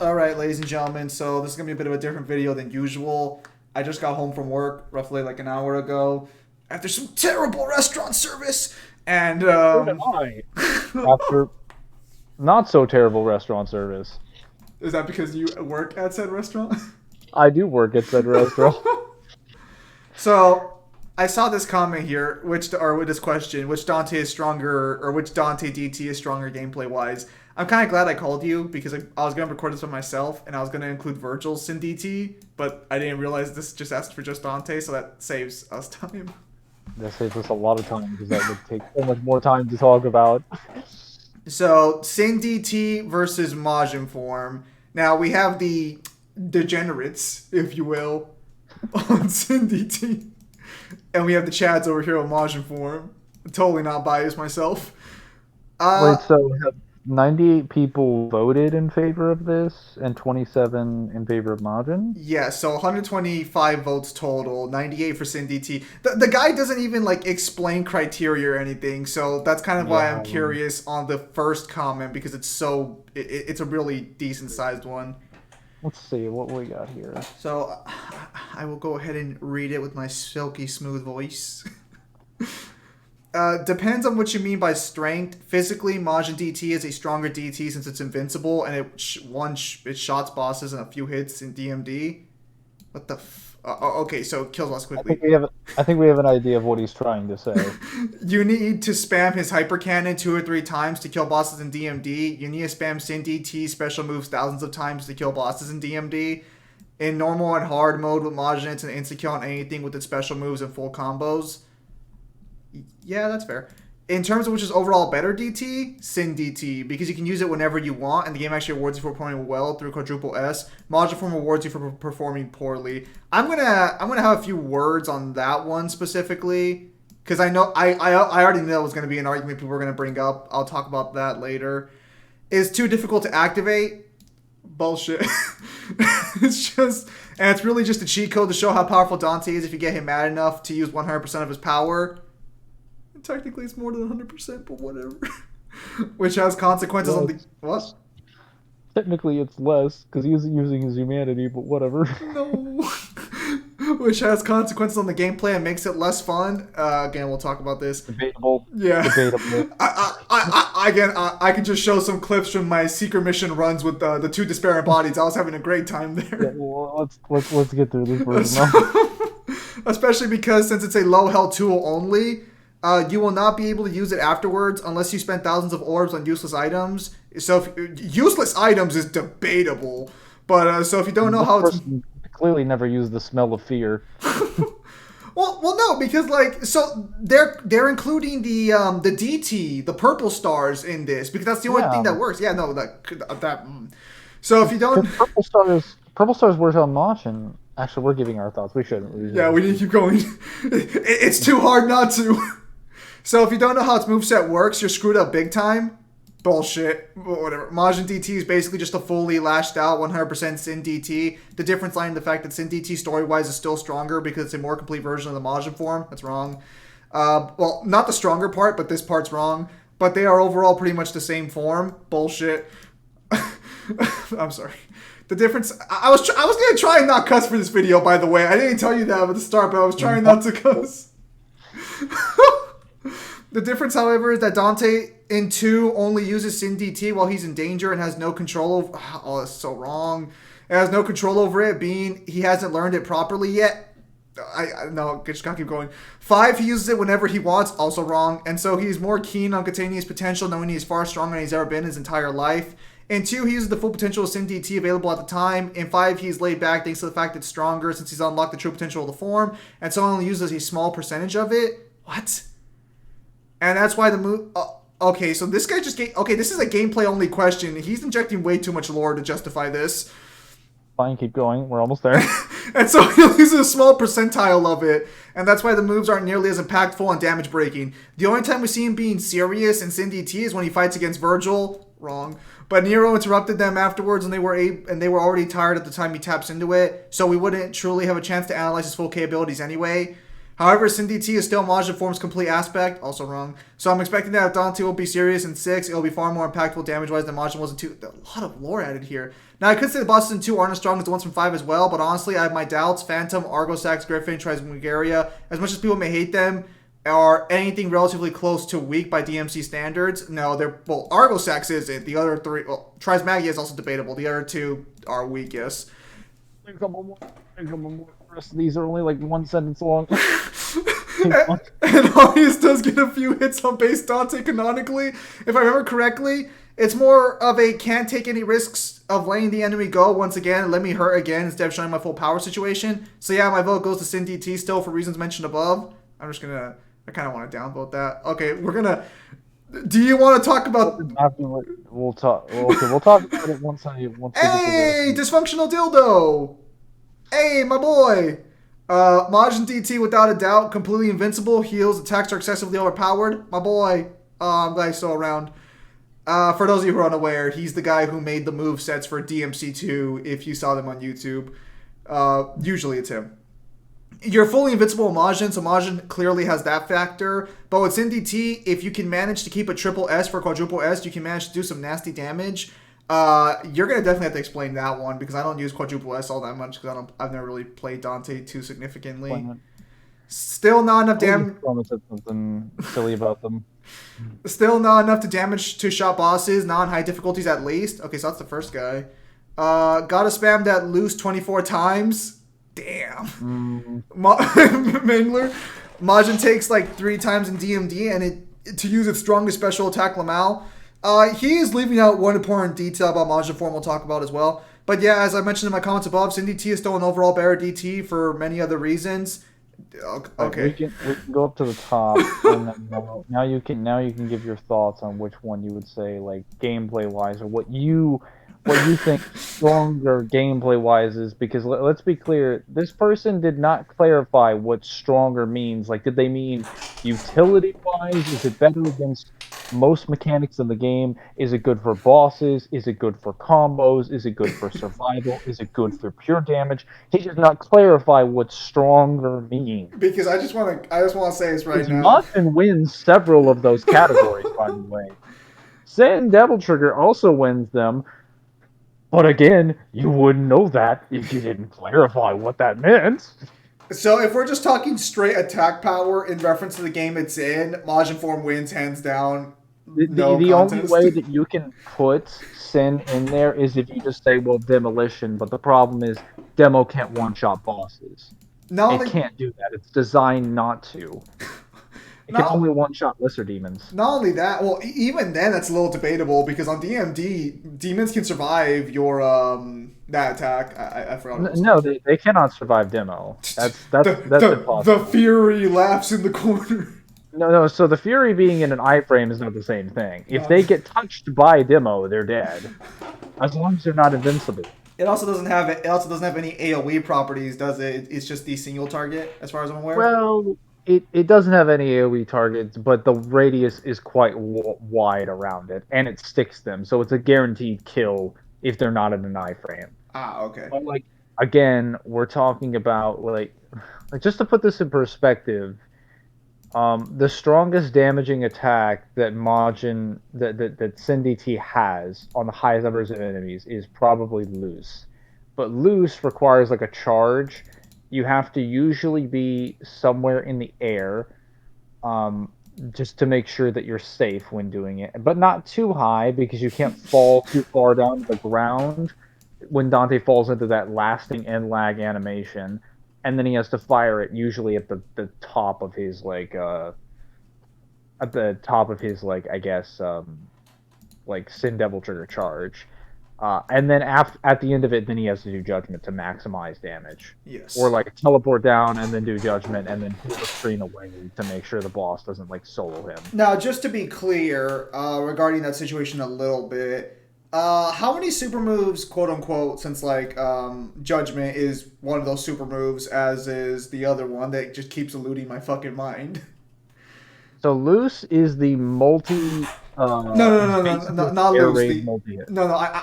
All right, ladies and gentlemen. So this is gonna be a bit of a different video than usual. I just got home from work roughly like an hour ago after some terrible restaurant service, and So did I. After not so terrible restaurant service. is that because you work at said restaurant? I do work at said restaurant. So I saw this comment here, with this question, which Dante is stronger, or which Dante DT is stronger gameplay wise. I'm kind of glad I called you because I was gonna record this by myself and I was gonna include Virgil's Sin DT, but I didn't realize this just asked for just Dante, so that saves us time. That saves us a lot of time because that would take so much more time to talk about. So Sin DT versus Majin form. Now we have the degenerates, if you will, on Sin DT. And we have the Chads over here on Majin form. I'm totally not biased myself. Uh, Wait, so have 98 people voted in favor of this and 27 in favor of Majin? yeah, so 125 votes total, 98 for Sin DT. The guy doesn't even like explain criteria or anything, so that's kind of why Yeah, I'm curious on the first comment because it's a really decent sized one. let's see what we got here. So I will go ahead and read it with my silky smooth voice. Depends on what you mean by strength. Physically, Majin DT is a stronger DT since it's invincible and it shots bosses in a few hits in DMD. What the okay, so it kills less I quickly. think we have I think we have an idea of what he's trying to say. You need to spam his hyper cannon 2 or 3 times to kill bosses in DMD. You need to spam Sin DT special moves thousands of times to kill bosses in DMD. In normal and hard mode with Majin, it's an insta kill on anything with its special moves and full combos. Yeah, that's fair. In terms of which is overall better DT, Sin DT, because you can use it whenever you want, and the game actually awards you for performing well through quadruple S. Majin Form awards you for performing poorly. I'm gonna have a few words on that one specifically, because I already know it was gonna be an argument people were gonna bring up. I'll talk about that later. Is too difficult to activate. Bullshit. It's really just a cheat code to show how powerful Dante is if you get him mad enough to use 100% of his power. Technically, it's more than 100%, but whatever. Which has consequences Well, on the what? technically, it's less because he's using his humanity, but whatever. No. Which has consequences on the gameplay and makes it less fun. Again, we'll talk about this. Debatable. Yeah. Debatable. I can just show some clips from my secret mission runs with the 2 disparate bodies. I was having a great time there. Yeah, well, let's get through this first now. Especially because since it's a low health tool only, you will not be able to use it afterwards unless you spend thousands of orbs on useless items. So useless items is debatable, but so if you don't know This how it's person clearly never used the smell of fear. well, no, because like so they're including the DT, the purple stars in this because that's the only thing that works. Yeah, no, that. So if you don't, Purple stars work on Machin. Actually, we're giving our thoughts. We shouldn't. yeah, we need to keep going. It's too hard not to. So if you don't know how its moveset works, you're screwed up big time. Bullshit. Whatever. Majin DT is basically just a fully lashed out 100% Sin DT. The difference lying in the fact that Sin DT story-wise is still stronger because it's a more complete version of the Majin form. That's wrong. Well, not the stronger part, but this part's wrong. But they are overall pretty much the same form. Bullshit. I'm sorry. The difference... I was going to try and not cuss for this video, by the way. I didn't tell you that at the start, but I was trying not to cuss. The difference, however, is that Dante in 2 only uses Sin DT while he's in danger and has no control over... Oh, that's so wrong. It has no control over it, being he hasn't learned it properly yet. No, just gotta keep going. 5, he uses it whenever he wants, also wrong. And so he's more keen on containing his potential, knowing he's far stronger than he's ever been his entire life. In 2, he uses the full potential of Sin DT available at the time. In 5, he's laid back thanks to the fact that it's stronger since he's unlocked the true potential of the form, and so only uses a small percentage of it. What? And that's why the move... okay, so this guy just... Okay, this is a gameplay-only question. He's injecting way too much lore to justify this. Fine, keep going. We're almost there. And so he uses a small percentile of it, and that's why the moves aren't nearly as impactful and damage-breaking. The only time we see him being serious in Sin DT is when he fights against Virgil. Wrong. But Nero interrupted them afterwards, and they were already tired at the time he taps into it, so we wouldn't truly have a chance to analyze his full K abilities anyway. However, Sin DT is still Majin form's complete aspect. Also wrong. So I'm expecting that if Dante will be serious in 6, it'll be far more impactful damage-wise than Majin was in 2. A lot of lore added here. Now, I could say the bosses in 2 aren't as strong as the ones from 5 as well, but honestly, I have my doubts. Phantom, Argosax, Griffin, Trismegaria, as much as people may hate them, are anything relatively close to weak by DMC standards. No, well, Argosax isn't. The other 3, well, Trismegaria is also debatable. The other 2 are weakest. A couple more. The rest of these are only like 1 sentence long. And Audius does get a few hits on base Dante canonically. If I remember correctly, it's more of a can't take any risks of letting the enemy go once again, let me hurt again instead of showing my full power situation. So yeah, my vote goes to Sin DT still for reasons mentioned above. I'm just gonna, I kind of want to downvote that. Okay, we're gonna, do you want to talk about... We'll talk about it once I Hey, dysfunctional dildo! Hey, my boy! Majin DT, without a doubt, completely invincible. Heals, attacks are excessively overpowered. My boy. I'm glad he's still around. For those of you who are unaware, he's the guy who made the move sets for DMC2 if you saw them on YouTube. Usually it's him. You're fully invincible Majin, so Majin clearly has that factor. But with Sin DT, if you can manage to keep a triple S for quadruple S, you can manage to do some nasty damage. You're gonna definitely have to explain that one because I don't use quadruple S all that much because I've never really played Dante too significantly. Still not enough damage. Said something silly about them. Still not enough to damage to shot bosses, non-high difficulties at least. Okay, so that's the first guy. Gotta spam that loose 24 times. Damn. Mangler. Majin takes like 3 times in DMD and to use its strongest special attack, Lamau. He is leaving out one important detail about Majin form we'll talk about as well. But yeah, as I mentioned in my comments above, Sin DT is still an overall better DT for many other reasons. Okay. We can go up to the top, and then now you can give your thoughts on which one you would say like gameplay wise or what you think stronger gameplay wise is, because let's be clear, this person did not clarify what stronger means. Like, did they mean utility wise? Is it better against most mechanics in the game? Is it good for bosses? Is it good for combos? Is it good for survival? Is it good for pure damage? He did not clarify what stronger means. Because I just want to say this right now. Majin wins several of those categories, by the way. Sin Devil Trigger also wins them. But again, you wouldn't know that if you didn't clarify what that meant. So if we're just talking straight attack power in reference to the game it's in, Majin form wins hands down. The only way that you can put Sin in there is if you just say, well, Demolition. But the problem is, Demo can't one-shot bosses. It can't do that. It's designed not to. It can only one-shot Lesser Demons. Not only that, well, even then that's a little debatable because on DMD, demons can survive your that attack. I forgot. No, they cannot survive Demo. That's impossible. The Fury laughs in the corner. No. So the Fury being in an iframe is not the same thing. If they get touched by Demo, they're dead. As long as they're not invincible. It also doesn't have any AOE properties, does it? It's just the single target, as far as I'm aware. Well, it doesn't have any AOE targets, but the radius is quite wide around it, and it sticks them, so it's a guaranteed kill if they're not in an iframe. Ah, okay. But like again, we're talking about like just to put this in perspective, the strongest damaging attack that Majin that Sin DT has on the highest numbers of enemies is probably Loose, but Loose requires like a charge. You have to usually be somewhere in the air, just to make sure that you're safe when doing it, but not too high because you can't fall too far down to the ground when Dante falls into that lasting end lag animation, and then he has to fire it usually at the top of his like I guess like Sin Devil Trigger charge. And then at the end of it, then he has to do Judgment to maximize damage. Yes. Or like teleport down and then do Judgment and then pull the screen away to make sure the boss doesn't like solo him. Now, just to be clear, regarding that situation a little bit, how many super moves, quote unquote, since like Judgment is one of those super moves, as is the other one that just keeps eluding my fucking mind. So Loose is the multi. No, not loose.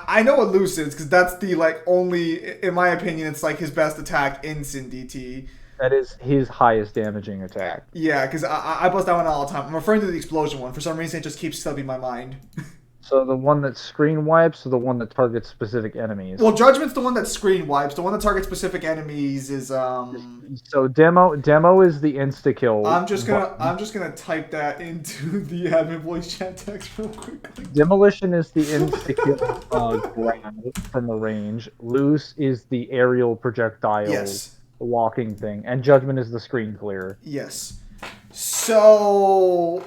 I know what loose is because that's the like only, in my opinion, it's like his best attack in Sin DT. That is his highest damaging attack. Yeah, because I bust that one all the time. I'm referring to the explosion one. For some reason, it just keeps slipping my mind. So the one that screen wipes, or the one that targets specific enemies. Well, Judgment's the one that screen wipes. The one that targets specific enemies is So demo is the insta kill button. I'm just gonna type that into the admin voice chat text real quickly. Demolition is the insta kill grab from the range. Loose is the aerial projectile Yes. walking thing, and judgment is the screen clear. Yes. So,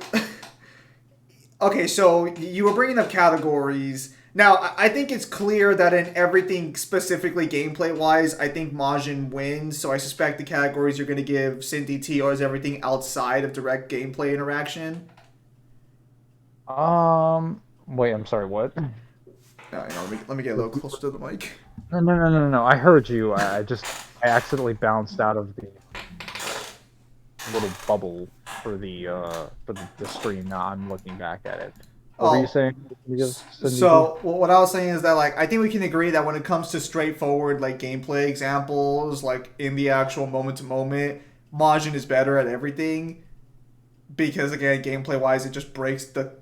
okay, so you were bringing up categories. Now, I think it's clear that in everything specifically gameplay wise, I think Majin wins. So I suspect the categories you're going to give Sin DT or is everything outside of direct gameplay interaction. Wait, I'm sorry, what? Let me get a little closer to the mic. No. I heard you. I accidentally bounced out of the little bubble for the screen. Now I'm looking back at it. What were you Oh, saying? so what I was saying is that like I think we can agree that when it comes to straightforward like gameplay examples, like in the actual moment to moment, Majin is better at everything because again, gameplay wise, it just breaks the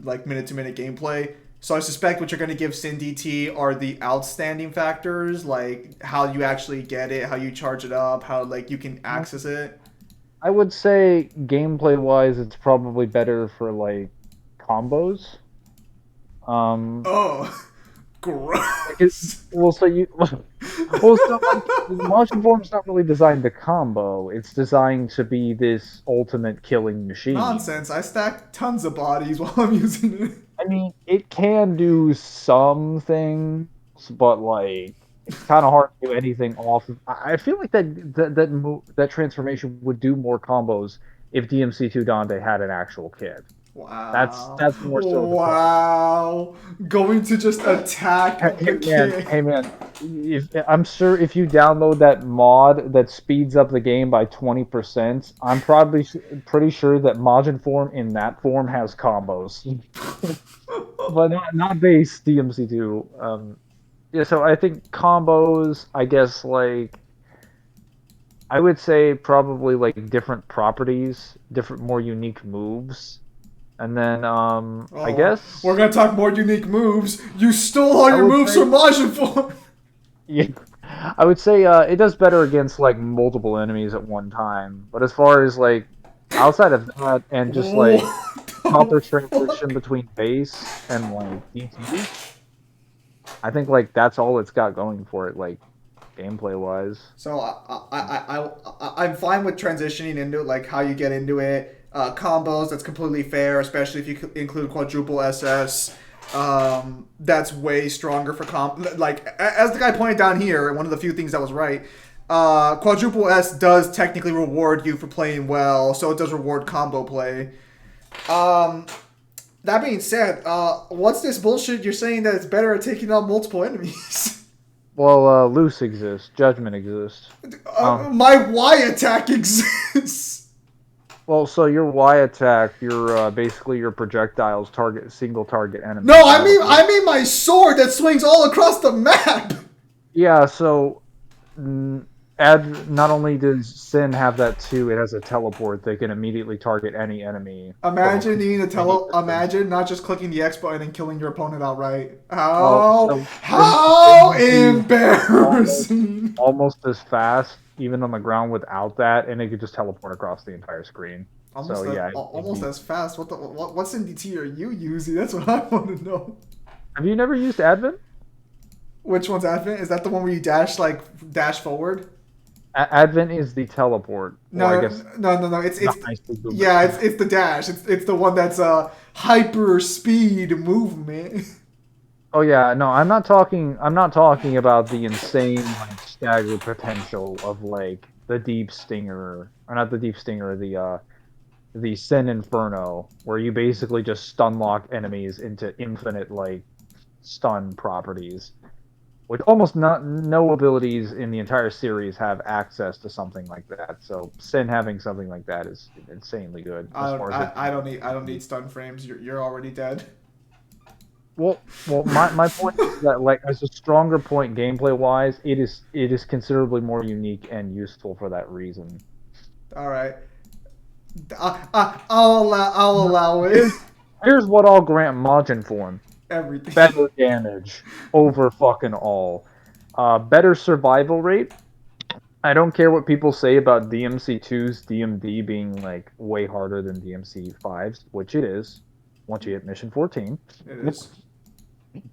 like minute to minute gameplay. So I suspect what you're going to give Sin DT are the outstanding factors, like how you actually get it, how you charge it up, how like you can access it. I would say gameplay wise, it's probably better for like combos. Um, Oh, like it, gross. well, so you, well, so like Martian Form's not really designed to combo. It's designed to be this ultimate killing machine. Nonsense. I stack tons of bodies while I'm using it. I mean, it can do some things, but like it's kind of hard to do anything off of. I feel like that transformation would do more combos if DMC2 Dante had an actual kid. Wow. That's more so the question. Wow. Going to just attack the kid. Hey man, if I'm sure if you download that mod that speeds up the game by 20%, I'm probably pretty sure that Majin form in that form has combos, but not base DMC2. Yeah, so I think combos, I guess like I would say probably like different properties, different more unique moves. And then I Oh, we're guess gonna talk more unique moves. You stole all I your would moves say from Majin Form. yeah, I would say it does better against like multiple enemies at one time. But as far as like outside of that and just like What proper the transition fuck? between base and like DT, I think like that's all it's got going for it, like gameplay wise. So I'm fine with transitioning into it, like how you get into it. Combos, that's completely fair, especially if you include quadruple SS. That's way stronger for like as the guy pointed down here. One of the few things that was right. Quadruple S does technically reward you for playing well, so it does reward combo play. Um, that being said, what's this bullshit? You're saying that it's better at taking out multiple enemies. Well, loose exists, judgment exists. My Y attack exists. Well, so your Y attack, your basically your projectiles target single target No, enemies. You have a I mean my sword that swings all across the map. yeah. So add not only does Sin have that too, it has a teleport that can immediately target any enemy from Imagine needing to any tele. distance. Imagine not just clicking the X button and killing your opponent outright. Well, so Sin How would be almost embarrassing. almost as fast even on the ground without that, and it could just teleport across the entire screen. So yeah, it'd Almost be. as fast. What's in DT are you using? That's what I want to know. Have you never used Advent? Which one's Advent? Is that the one where you dash forward? Advent is the teleport, or I No, guess no. not nicely Yeah, movement. it's the dash. It's the one that's hyper speed movement. Oh yeah, no, I'm not talking. I'm not talking about the insane like stagger potential of like the deep stinger, or not the deep stinger, the Sin Inferno, where you basically just stun lock enemies into infinite like stun properties, which almost not no abilities in the entire series have access to something like that. So Sin having something like that is insanely good as far as its I don't need stun frames. You're already dead. My point is that like as a stronger point gameplay wise, it is considerably more unique and useful for that reason. All right. I'll allow it. Here's here's what I'll grant Majin form. Everything. Better damage over fucking all. Better survival rate. I don't care what people say about DMC2's DMD being like way harder than DMC5's, which it is once you hit mission 14. It is.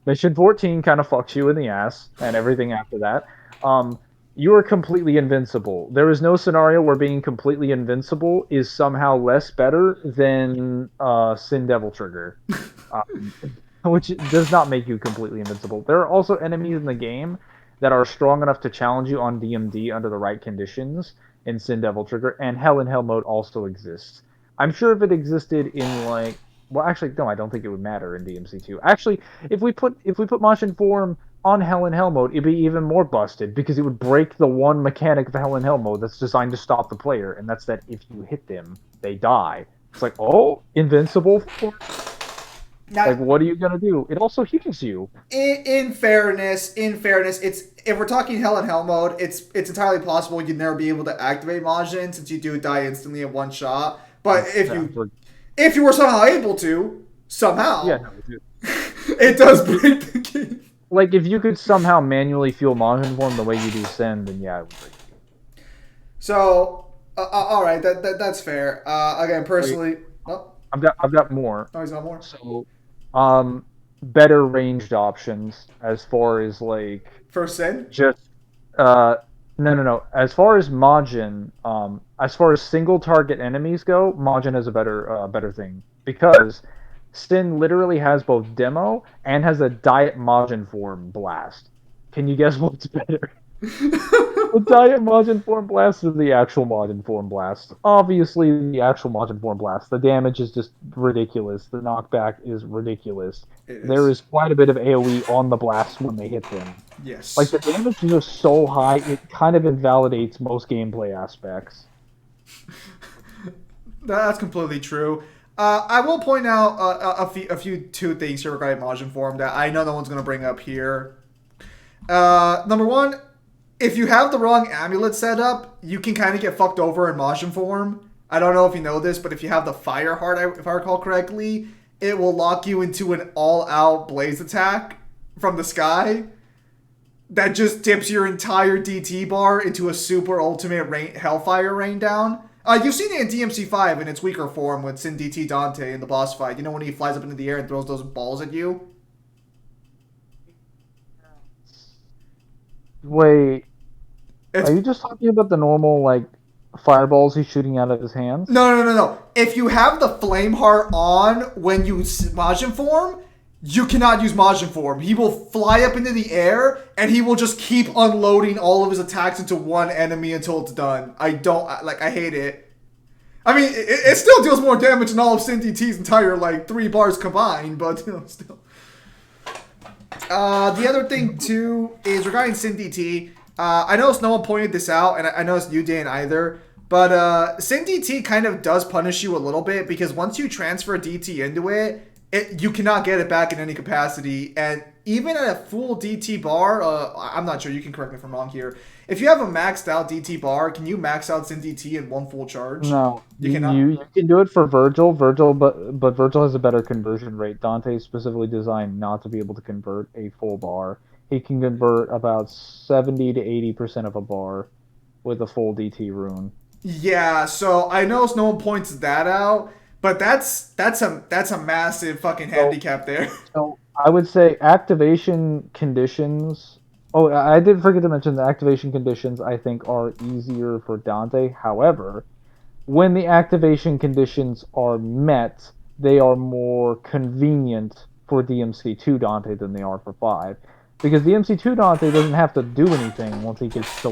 Mission 14 kind of fucks you in the ass and everything after that. Um, you are completely invincible. There is no scenario where being completely invincible is somehow less better than Sin Devil Trigger, um, which does not make you completely invincible. There are also enemies in the game that are strong enough to challenge you on DMD under the right conditions in Sin Devil Trigger, and Hell in Hell mode also exists. I'm sure if it existed in like, well, actually, no, I don't think it would matter in DMC2. Actually, if we put Majin form on Hell in Hell mode, it'd be even more busted because it would break the one mechanic of Hell in Hell mode that's designed to stop the player, and that's that if you hit them, they die. It's like, oh, invincible. Like, Now, what are you gonna do? It also heals you. in fairness, it's if we're talking Hell in Hell mode, it's entirely possible you'd never be able to activate Majin since you do die instantly in one shot. But if you were somehow able to, Yeah, somehow, no, dude. it does break the game. Like if you could somehow manually fuel Majin form the way you do Sen, then yeah, it would break. So, all right, that's fair. Again, Wait, personally, oh, I've got more. no, he's got more. So, better ranged options as far as like First sin. just uh no. As far as Majin, as far as single target enemies go, Majin has a better thing because Sin literally has both demo and has a diet Majin form blast. Can you guess what's better? The diet Majin form blast or the actual Majin form blast? Obviously, the actual Majin form blast. The damage is just ridiculous. The knockback is ridiculous. It There is. is quite a bit of AoE on the blast when they hit them. Like Yes. the damage is just so high, it kind of invalidates most gameplay aspects. That's completely true. I will point out a few two things here regarding Majin form that I know no one's going to bring up here. Number one, if you have the wrong amulet set up, you can kind of get fucked over in Majin form. I don't know if you know this, but if you have the Fire Heart, if I recall correctly, it will lock you into an all-out blaze attack from the sky that just dips your entire DT bar into a super ultimate Hellfire rain down. You've seen it in DMC5 in its weaker form with Sin DT Dante in the boss fight. You know when he flies up into the air and throws those balls at you? Wait, It's are you just talking about the normal like fireballs he's shooting out of his hands? no. If you have the Flame Heart on when you Majin form, you cannot use Majin form. He will fly up into the air and he will just keep unloading all of his attacks into one enemy until it's done. I hate it. I mean, it still deals more damage than all of Sin DT's entire like 3 bars combined, but still. The other thing too is regarding Sin DT. I noticed no one pointed this out, and I noticed you didn't either. But Sin DT kind of does punish you a little bit because once you transfer DT into it, you cannot get it back in any capacity. And even at a full DT bar, I'm not sure. You can correct me if I'm wrong here. If you have a maxed out DT bar, can you max out Sin DT in one full charge? No, You you, cannot. you you can do it for Virgil. But Virgil has a better conversion rate. Dante is specifically designed not to be able to convert a full bar. He can convert about 70 to 80% of a bar with a full DT rune. Yeah, so I noticed no one points that out, but that's a massive fucking So handicap there. So I would say activation conditions. Oh, I did forget to mention the activation conditions I think are easier for Dante. However, when the activation conditions are met, they are more convenient for DMC2 Dante than they are for 5. Because DMC2 Dante doesn't have to do anything once he gets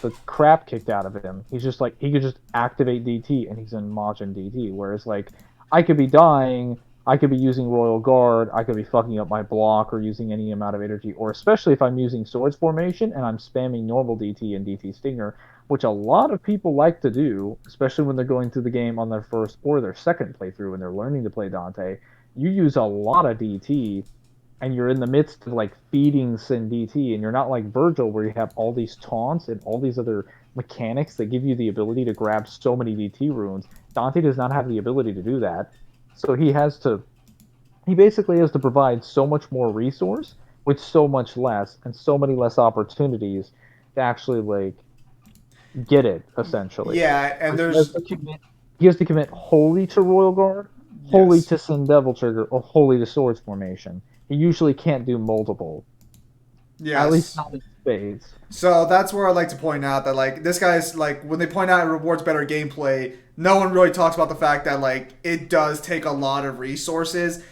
the crap kicked out of him. He's just like he could just activate DT and he's in Majin DT. Whereas like I could be dying, I could be using Royal Guard, I could be fucking up my block or using any amount of energy, or especially if I'm using Swords Formation and I'm spamming normal DT and DT Stinger, which a lot of people like to do, especially when they're going through the game on their first or their second playthrough and they're learning to play Dante. you use a lot of DT, and you're in the midst of like feeding Sin DT, and you're not like Virgil where you have all these taunts and all these other mechanics that give you the ability to grab so many DT runes. Dante does not have the ability to do that, so he basically has to provide so much more resource with so much less and so many less opportunities to actually like get it essentially. Yeah, and He has there's to commit, he has to commit wholly to Royal Guard, wholly yes. to Sin Devil Trigger, or wholly to Swords Formation. He usually can't do multiple, at least Yes. not in spades. So that's where I like to point out that like this guy's like when they point out it rewards better gameplay, no one really talks about the fact that like it does take a lot of resources.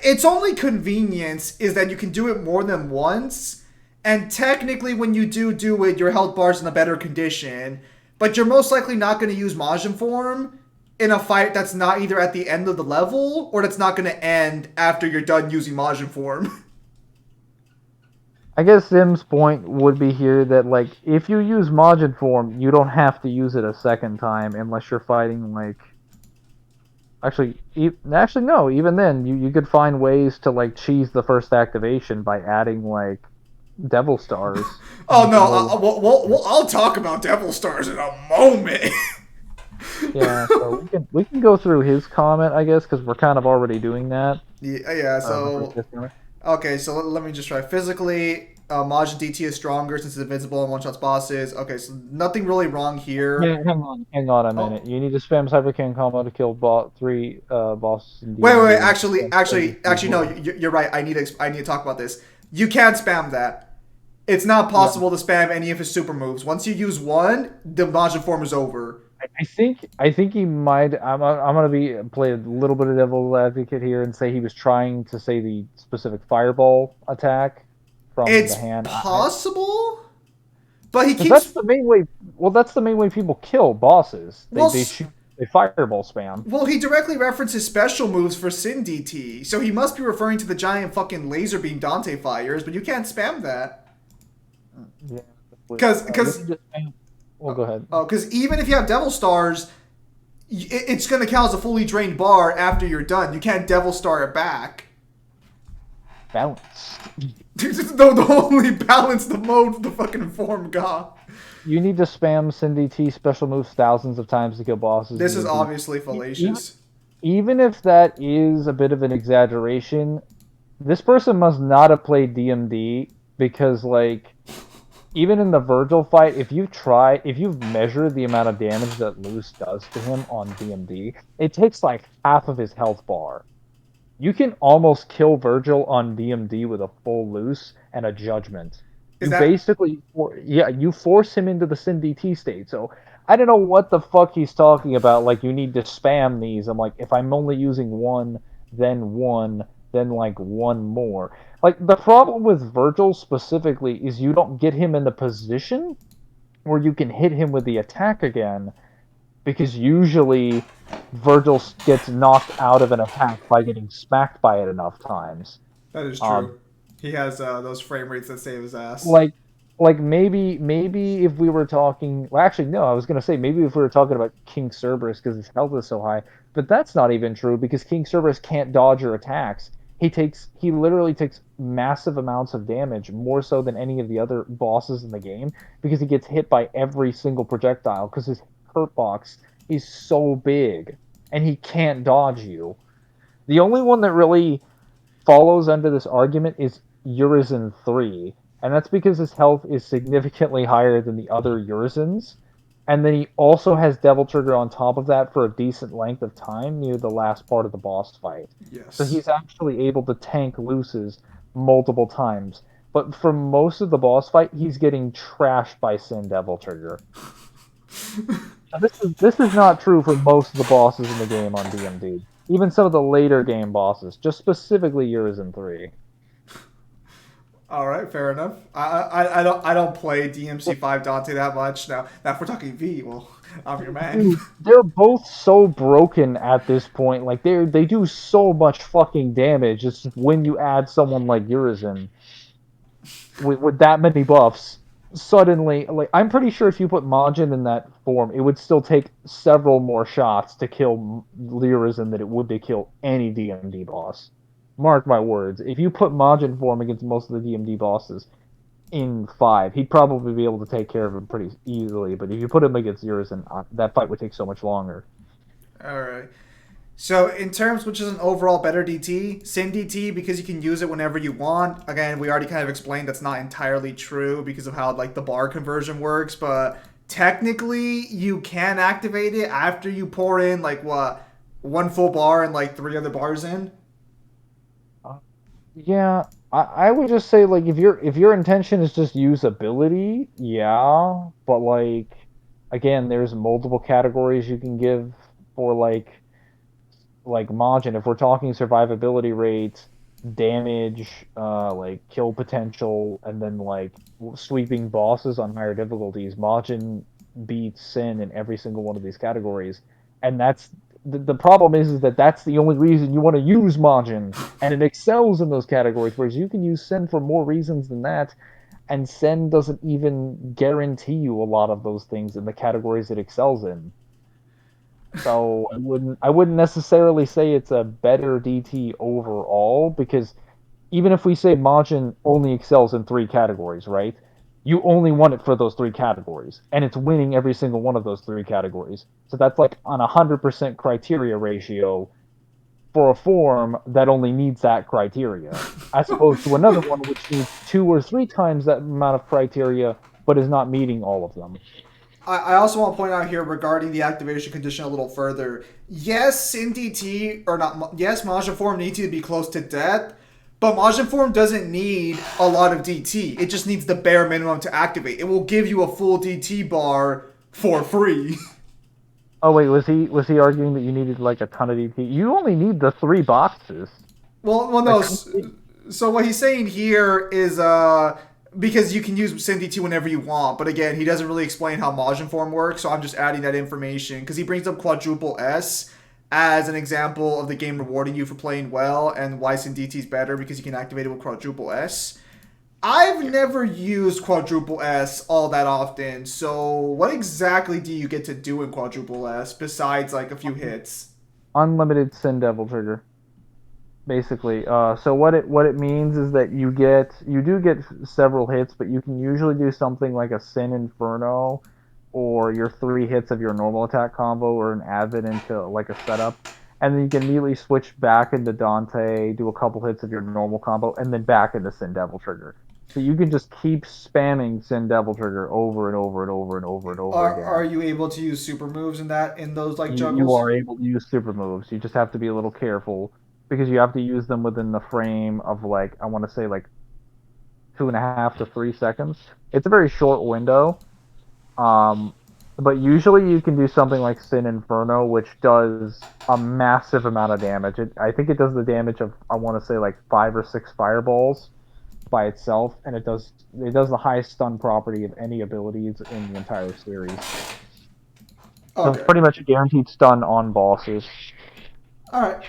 Its only convenience is that you can do it more than once, and technically when you do it, your health bar's in a better condition. But you're most likely not going to use Majin form in a fight that's not either at the end of the level or that's not going to end after you're done using Majin form. I guess Sim's point would be here that like if you use Majin form, you don't have to use it a second time unless you're fighting like actually no. Even then, you could find ways to like cheese the first activation by adding like Devil Stars to Oh make it no, more. I'll talk about Devil Stars in a moment. Yeah, so we can go through his comment, I guess, because we're kind of already doing that. Yeah, Before so this one. okay, so let me just try. Physically, Majin DT is stronger since it's invincible and one shots bosses. Okay, so nothing really wrong here. Hang on a Oh, minute. You need to spam Cybercan combo to kill three bosses in wait. DMD. Actually, no. You're right. I need to talk about this. You can't spam that. It's not Yeah, possible to spam any of his super moves. Once you use one, the Majin form is over. I think he might. I'm gonna play a little bit of devil advocate here and say he was trying to say the specific fireball attack from the It's hand. I possible, but he Because that's keeps the main way. Well, that's the main way people kill bosses. They well. they shoot they fireball spam. Well, he directly references special moves for Sin DT, so he must be referring to the giant fucking laser beam Dante fires, but you can't spam that. Yeah. We Because can just spam. Well, go ahead. even if you have Devil Stars, it's going to count as a fully drained bar after you're done. You can't Devil Star it back. Balance. the only balance the mode the fucking form got. You need to spam Cindy T special moves thousands of times to kill bosses in This is DMD. obviously Even, fallacious. even if that is a bit of an exaggeration, this person must not have played DMD because, like, even in the Virgil fight, if you've measured the amount of damage that Luce does to him on DMD, it takes like half of his health bar. You can almost kill Virgil on DMD with a full Luce and a Judgment. Is You that basically, yeah, you force him into the Sin DT state. So I don't know what the fuck he's talking about. Like you need to spam these. I'm like, if I'm only using one, then like one more. Like the problem with Virgil specifically is you don't get him in the position where you can hit him with the attack again because usually Virgil gets knocked out of an attack by getting smacked by it enough times. that is Um, true? He has those frame rates that save his ass. like, maybe if we were talking, well, actually no, I was gonna say maybe if we were talking about King Cerberus because his health is so high, but that's not even true because King Cerberus can't dodge your attacks. He literally takes massive amounts of damage, more so than any of the other bosses in the game, because he gets hit by every single projectile because his hurt box is so big and he can't dodge you. The only one that really follows under this argument is Urizen 3, and that's because his health is significantly higher than the other Urizens. And then he also has Devil Trigger on top of that for a decent length of time near the last part of the boss fight. So Yes. he's actually able to tank Luces multiple times. But for most of the boss fight, he's getting trashed by Sin Devil Trigger. Now, this is not true for most of the bosses in the game on DMD. Even some of the later game bosses, just specifically Urizen 3. All right, fair enough. I don't play DMC5 Dante that much now. Now if we're talking V, well, I'm your man. Dude, they're both so broken at this point. Like they do so much fucking damage. It's just when you add someone like Urizen with that many buffs. suddenly, like, I'm pretty sure if you put Majin in that form, it would still take several more shots to kill Lyras than it would to kill any DMD boss. Mark my words. If you put Majin form against most of the DMD bosses in 5, he'd probably be able to take care of him pretty easily. But if you put him against Lyras, and that fight would take so much longer. All right. So in terms which is an overall better DT, Sin DT because you can use it whenever you want. Again, we already kind of explained that's not entirely true because of how like the bar conversion works, but technically you can activate it after you pour in like what one full bar and like three other bars in. Uh, Yeah, I would just say like if your intention is just usability, yeah, but like again, there's multiple categories you can give for like Majin. If we're talking survivability rates, damage, like kill potential, and then like sweeping bosses on higher difficulties, Majin beats Sin in every single one of these categories, and that's the problem is that that's the only reason you want to use Majin, and it excels in those categories. Whereas you can use Sin for more reasons than that, and Sin doesn't even guarantee you a lot of those things in the categories it excels in. So I wouldn't necessarily say it's a better DT overall because even if we say Majin only excels in 3 categories, right? You only want it for those 3 categories, and it's winning every single one of those 3 categories. So that's like on 100% criteria ratio for a form that only needs that criteria, as opposed to another one which needs 2 or 3 times that amount of criteria but is not meeting all of them. I also want to point out here regarding the activation condition a little further. Yes, Sin DT or not. Yes, Majin form needs to be close to death, but Majin form doesn't need a lot of DT. It just needs the bare minimum to activate. It will give you a full DT bar for free. Oh wait, was he arguing that you needed like a ton of DP? You only need the 3 boxes. Well, no. Like how many- So what he's saying here is because you can use Sin DT whenever you want, but again, he doesn't really explain how Majin form works. So I'm just adding that information because he brings up quadruple S as an example of the game rewarding you for playing well and why Sin DT is better because you can activate it with quadruple S. I've never used quadruple S all that often, so what exactly do you get to do in quadruple S besides like a few hits? unlimited Sin Devil trigger, basically. So what it means is that you do get several hits, but you can usually do something like a Sin Inferno, or your 3 hits of your normal attack combo, or an Advent into like a setup, and then you can immediately switch back into Dante, do a couple hits of your normal combo, and then back into Sin Devil trigger. So you can just keep spamming Sin Devil trigger over and over and over and over and over Are again. you able to use super moves in those like You juggles? are able to use super moves. You just have to be a little careful because you have to use them within the frame of like I want to say like 2.5 to 3 seconds. It's a very short window. Um, but usually you can do something like Sin Inferno, which does a massive amount of damage. I think it does the damage of I want to say like 5 or 6 fireballs by itself, and it does the highest stun property of any abilities in the entire series. So it's Okay. pretty much a guaranteed stun on bosses. All right.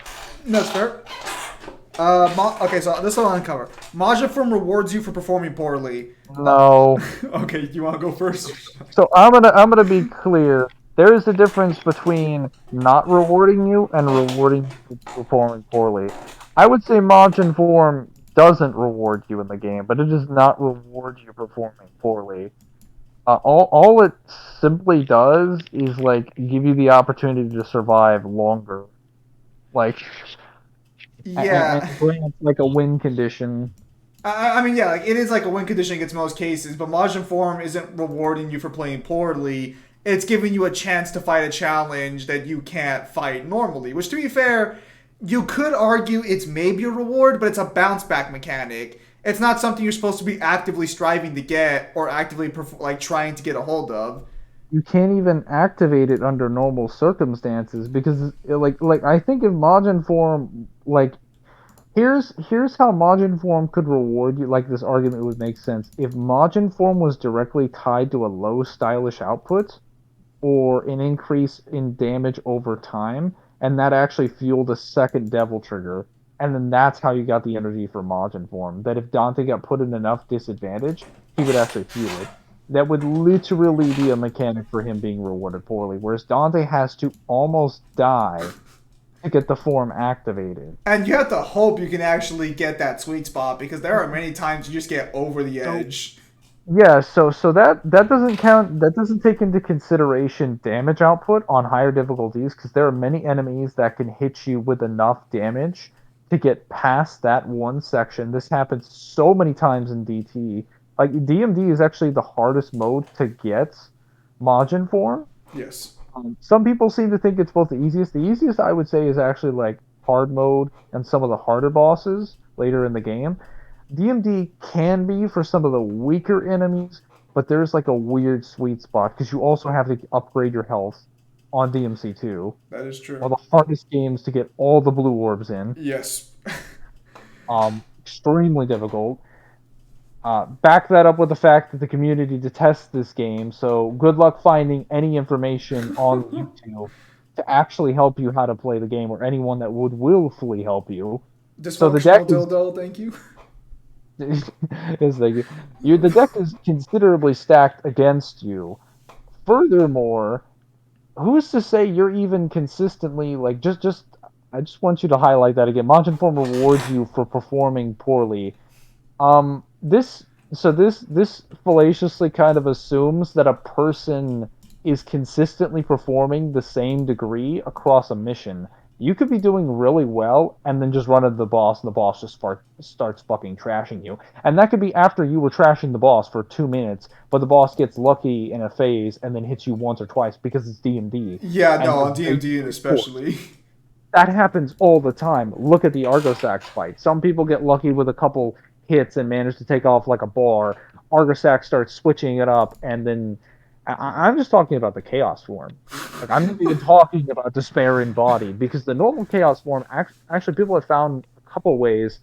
That's fair. Okay, so this will uncover. Majin form rewards you for performing poorly. No. Okay, you want to go first? So I'm gonna be clear. There is a difference between not rewarding you and rewarding you for performing poorly. I would say Majin Form doesn't reward you in the game, but it does not reward you performing poorly. All it simply does is like give you the opportunity to survive longer, like Yeah. and grant like a win condition. I mean, yeah, like it is like a win condition against most cases, but Majin form isn't rewarding you for playing poorly. It's giving you a chance to fight a challenge that you can't fight normally. Which, to be fair, you could argue it's maybe a reward, but it's a bounce back mechanic. It's not something you're supposed to be actively striving to get or actively like trying to get a hold of. You can't even activate it under normal circumstances because like I think if Majin Form like here's how Majin Form could reward you. Like this argument would make sense if Majin Form was directly tied to a low stylish output or an increase in damage over time, and that actually fueled a second Devil Trigger, and then that's how you got the energy for Majin Form. That if Dante got put in enough disadvantage, he would actually fuel it. That would literally be a mechanic for him being rewarded poorly, whereas Dante has to almost die to get the form activated. And you have to hope you can actually get that sweet spot because there are many times you just get over the So edge. yeah, so that doesn't count. That doesn't take into consideration damage output on higher difficulties because there are many enemies that can hit you with enough damage to get past that one section. This happens so many times in DT. Like DMD is actually the hardest mode to get Majin form. Yes. Some people seem to think it's both the easiest. The easiest I would say is actually like hard mode and some of the harder bosses later in the game. DMD can be for some of the weaker enemies, but there's like a weird sweet spot because you also have to upgrade your health on DMC 2. That is true. One of the hardest games to get all the blue orbs in. Yes. Extremely difficult. Back that up with the fact that the community detests this game, so good luck finding any information on YouTube to actually help you how to play the game, or anyone that would willfully help you. So the deck Dysfunctional is dildo, thank you. is like the deck is considerably stacked against you. Furthermore, who's to say you're even consistently like just I just want you to highlight that again. Majin Form rewards you for performing poorly. This this fallaciously kind of assumes that a person is consistently performing the same degree across a mission. You could be doing really well and then just run into the boss, and the boss just starts fucking trashing you. And that could be after you were trashing the boss for 2 minutes, but the boss gets lucky in a phase and then hits you once or twice because it's DMD, Yeah, and no, you're on DMD basically forced. especially. That happens all the time. Look at the Argosax fight. Some people get lucky with a couple hits and manage to take off like a bar. Argosax starts switching it up, and then I'm just talking about the Chaos form. Like I'm not even talking about Despair in Body because the normal Chaos form actually people have found a couple ways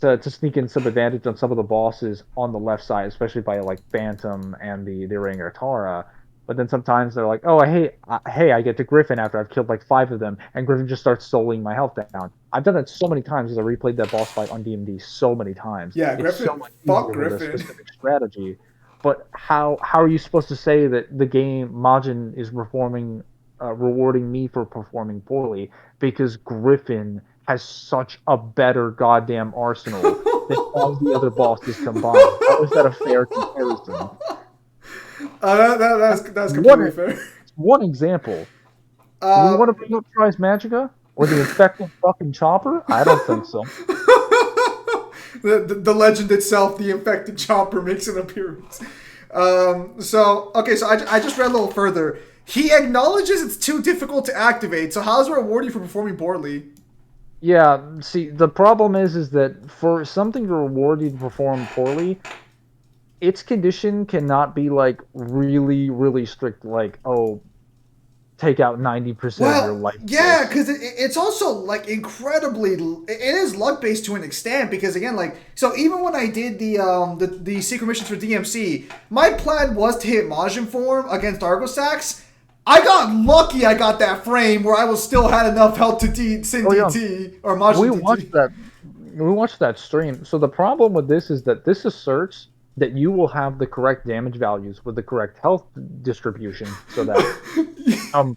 to sneak in some advantage on some of the bosses on the left side, especially by like Phantom and the Rangatara. But then sometimes they're like, "Oh, hey, I get to Griffin after I've killed like 5 of them, and Griffin just starts soloing my health down." I've done that so many times because I replayed that boss fight on DMD so many times. Yeah, It's so Griffin. much Fuck easier with a Griffin. specific strategy. But how are you supposed to say that the game Majin is performing, rewarding me for performing poorly because Griffin has such a better goddamn arsenal than all the other bosses combined? How is that a fair comparison? That's completely One fair. one example. Do we Uh, want to bring up Trice Magica or the infected fucking chopper? I don't think so. the legend itself, the infected chopper, makes an appearance. Okay, so I just read a little further. He acknowledges it's too difficult to activate, so how's it reward you for performing poorly? Yeah, see, the problem is that for something to reward you to perform poorly, its condition cannot be like really, really strict, like, oh, take out 90% of your Well, life yeah, force. because it's also like incredibly. It is luck based to an extent because again, like so, even when I did the secret missions for DMC, my plan was to hit Majin form against Argosax. I got lucky. I got that frame where I was still had enough health to sin Oh yeah, DT or we Majin watched DT. that. We watched that stream. So the problem with this is that this asserts that you will have the correct damage values with the correct health distribution, so that um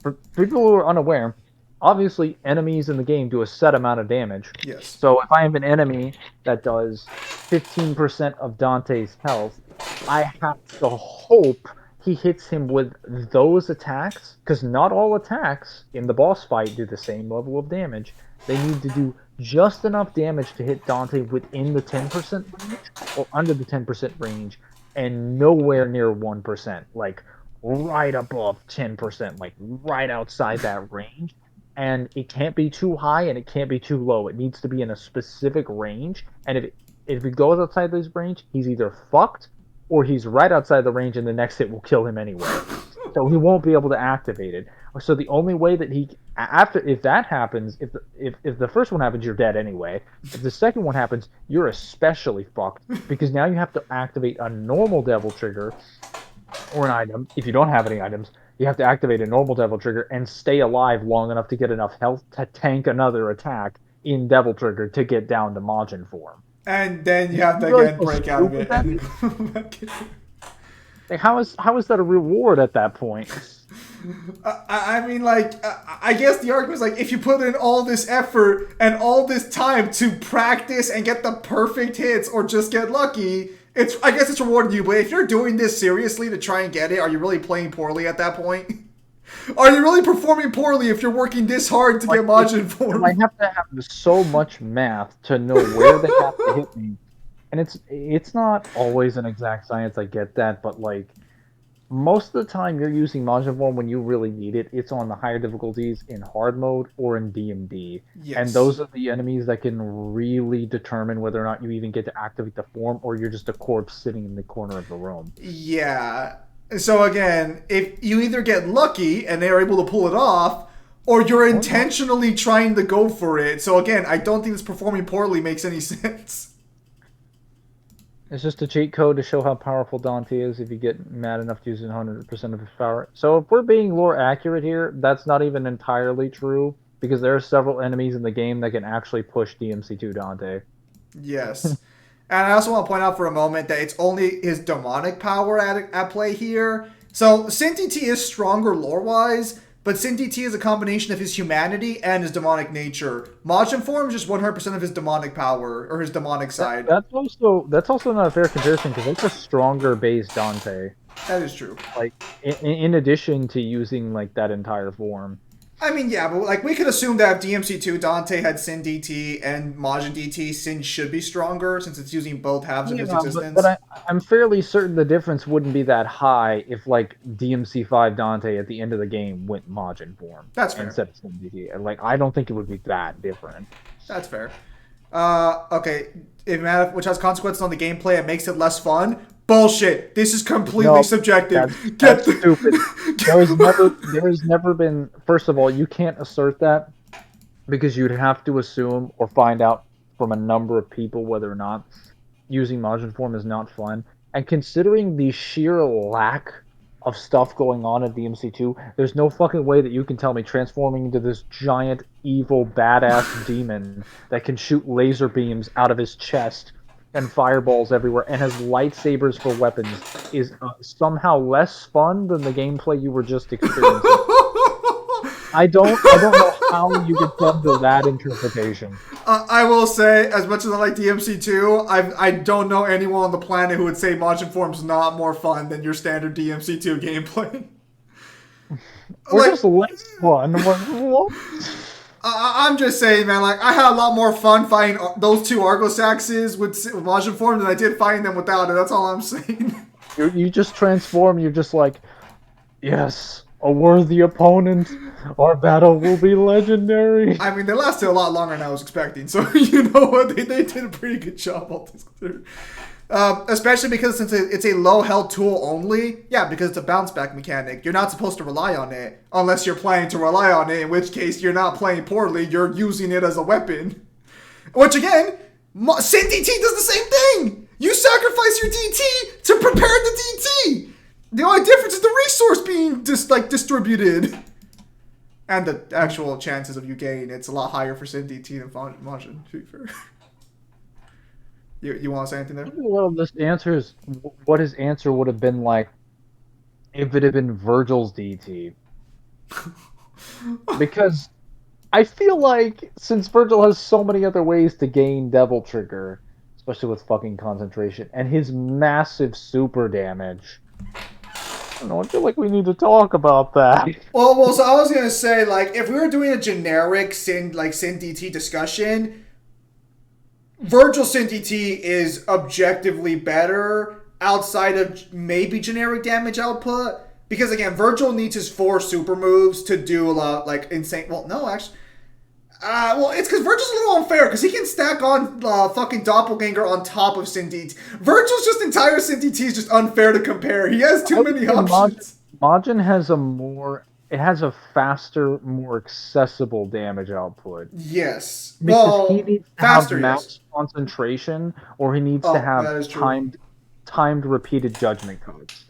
for people who are unaware, obviously enemies in the game do a set amount of damage. Yes. So if I have an enemy that does 15% of Dante's health, I have to hope he hits him with those attacks, because not all attacks in the boss fight do the same level of damage. They need to do just enough damage to hit Dante within the 10% range or under the 10% range, and nowhere near 1%. Like right above 10%, like right outside that range. And it can't be too high and it can't be too low. It needs to be in a specific range. And if it goes outside this range, he's either fucked or he's right outside the range and the next hit will kill him anyway. So he won't be able to activate it. So the only way that he after if that happens, if the first one happens, you're dead anyway. If the second one happens, you're especially fucked because now you have to activate a normal devil trigger or an item. If you don't have any items, you have to activate a normal devil trigger and stay alive long enough to get enough health to tank another attack in devil trigger to get down to Majin form. And then you Do have you to realize again how break out of stupid it that and then is? come back in. Like, how is that a reward at that point? I mean, like, I guess the argument is like, if you put in all this effort and all this time to practice and get the perfect hits or just get lucky, I guess it's rewarding you. But if you're doing this seriously to try and get it, are you really playing poorly at that point? Are you really performing poorly if you're working this hard to Like, get Majin form? I have to have so much math to know where they have to hit me, and it's not always an exact science. I get that, but like most of the time, you're using Majin Form when you really need it. It's on the higher difficulties in hard mode or in DMD, and Yes. those are the enemies that can really determine whether or not you even get to activate the form, or you're just a corpse sitting in the corner of the room. Yeah. So again, if you either get lucky and they are able to pull it off, or you're Or not. intentionally trying to go for it. So again, I don't think this performing poorly makes any sense. It's just a cheat code to show how powerful Dante is if you get mad enough to use 100% of his power. So if we're being lore accurate here, that's not even entirely true because there are several enemies in the game that can actually push DMC2 Dante. Yes. And I also want to point out for a moment that it's only his demonic power at play here. So Sin DT is stronger lore wise, but Sin DT is a combination of his humanity and his demonic nature. Majin form is just 100% of his demonic power, or his demonic side. That's also not a fair comparison because it's a stronger base Dante. That is true. Like in addition to using like that entire form. I mean, yeah, but like we could assume that if DMC2 Dante had Sin DT and Majin DT, Sin should be stronger since it's using both halves of Yeah, his but, existence. but I'm fairly certain the difference wouldn't be that high if like DMC5 Dante at the end of the game went Majin form That's fair. instead of CMDT. And like I don't think it would be that different. That's fair. Okay. Which has consequences on the gameplay and makes it less fun. Bullshit. This is completely No, subjective. that's Get that's the. stupid. There has never been. First of all, you can't assert that because you'd have to assume or find out from a number of people whether or not using Majin form is not fun. And considering the sheer lack of stuff going on at DMC2, there's no fucking way that you can tell me transforming into this giant, evil, badass demon that can shoot laser beams out of his chest and fireballs everywhere and has lightsabers for weapons is somehow less fun than the gameplay you were just experiencing. I don't know how you could come to that interpretation. I will say, as much as I like DMC2, I don't know anyone on the planet who would say Majin Form's not more fun than your standard DMC2 gameplay. Or Like, just less fun. What? I'm just saying, man. Like, I had a lot more fun fighting those two Argosaxes with Majin Form than I did fighting them without it. That's all I'm saying. You just transform. You're just like, yes, a worthy opponent. Our battle will be legendary. I mean, they lasted a lot longer than I was expecting. So you know what? They did a pretty good job. All this considered. Especially because since it's a low health tool only, yeah, because it's a bounce back mechanic. You're not supposed to rely on it unless you're playing to rely on it, in which case you're not playing poorly, you're using it as a weapon. Which again, Sin DT does the same thing! You sacrifice your DT to prepare the DT! The only difference is the resource being distributed. And the actual chances of you getting it's a lot higher for Sin DT than Majin, to be fair. You want to say anything there? Well, this answer is what his answer would have been like if it had been Virgil's DT. Because I feel like since Virgil has so many other ways to gain Devil Trigger, especially with fucking concentration, and his massive super damage, I don't know, I feel like we need to talk about that. Well, so I was gonna say, like, if we were doing a generic Sin DT discussion, Virgil Sin DT is objectively better outside of maybe generic damage output. Because again, Virgil needs his 4 super moves to do a lot like insane. Well, no, actually, well, it's because Virgil's a little unfair because he can stack on fucking Doppelganger on top of Sin DT. Virgil's just entire Sin DT is just unfair to compare. He has too many options. Majin has it has a faster, more accessible damage output. Yes. Because he Well, needs to faster, have max yes. concentration, or he needs to Oh, have that is true. timed repeated judgment codes.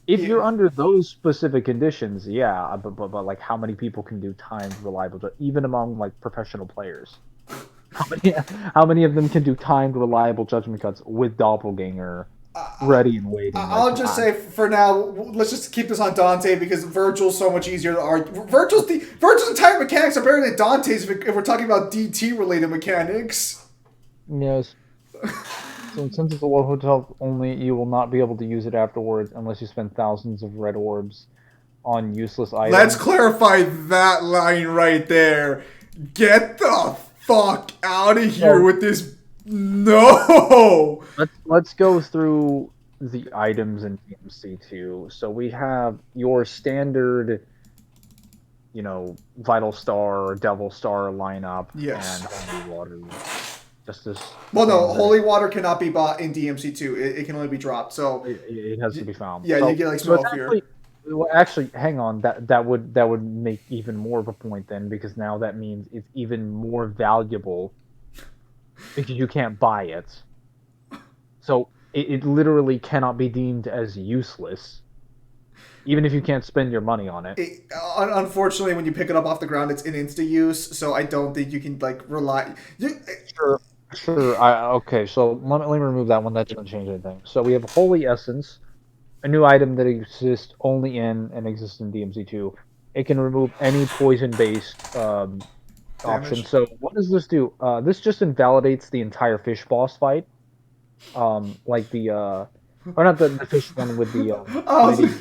If Yeah. you're under those specific conditions, yeah, but like how many people can do timed reliable even among like professional players? How many how many of them can do timed reliable judgment cuts with Doppelganger ready and waiting. Like, I'll just say for now, let's just keep this on Dante because Virgil's so much easier to argue. Virgil's entire mechanics are better than Dante's if we're talking about DT related mechanics. yes. So since it's a low hotel only, you will not be able to use it afterwards unless you spend thousands of red orbs on useless Let's items. clarify that line right there. Get the fuck out of here So with this. No. let's go through the items in DMC2. So we have your standard, Vital Star or Devil Star lineup and Yes. Holy Water. Just this Well, no, thing that holy water cannot be bought in DMC2. It can only be dropped. So, it has to be found. yeah, you get like So smell it's of fear. actually, hang on. That would make even more of a point then, because now that means it's even more valuable because you can't buy it. So it literally cannot be deemed as useless, even if you can't spend your money on it. Unfortunately, when you pick it up off the ground, it's in insta use. So I don't think you can like rely. Sure, sure. Okay, so let me remove that one. That doesn't change anything. So we have Holy Essence, a new item that exists only in and exists in DMC2. It can remove any poison-based option. Damage. So what does this do? This just invalidates the entire fish boss fight. Like or not the fish one with the I, was, lady.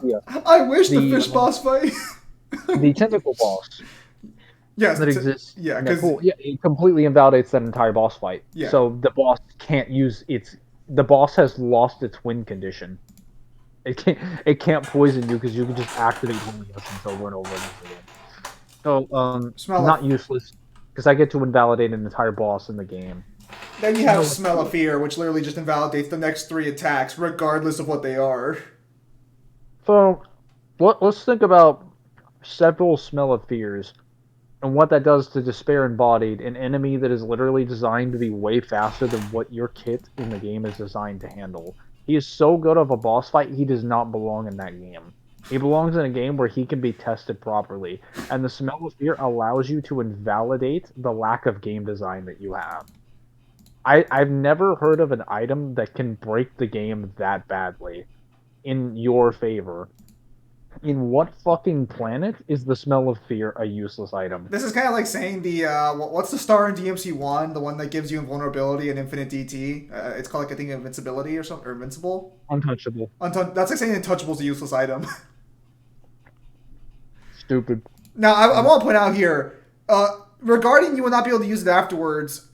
Yeah, I wish the the fish boss fight. the tentacle boss Yes. that exists Yeah, in that because pool. Yeah, it completely invalidates that entire boss fight. yeah. So the boss can't use its. The boss has lost its win condition. It can't poison you because you can just activate Holy Essence over and over and over again. So Smell of. not useless because I get to invalidate an entire boss in the game. Then you You have know what's smell of cool? fear, which literally just invalidates the next 3 attacks, regardless of what they are. So let's think about several Smell of Fears and what that does to Despair Embodied, an enemy that is literally designed to be way faster than what your kit in the game is designed to handle. He is so good of a boss fight, he does not belong in that game. He belongs in a game where he can be tested properly, and the Smell of Fear allows you to invalidate the lack of game design that you have. I've never heard of an item that can break the game that badly in your favor. In what fucking planet is the Smell of Fear a useless item? This is kind of like saying the what's the star in DMC1, the one that gives you invulnerability and infinite DT. It's called like I think invincibility or something, or invincible. Untouchable. That's like saying untouchable's a useless item. Stupid. Now I want to point out here, regarding you will not be able to use it afterwards.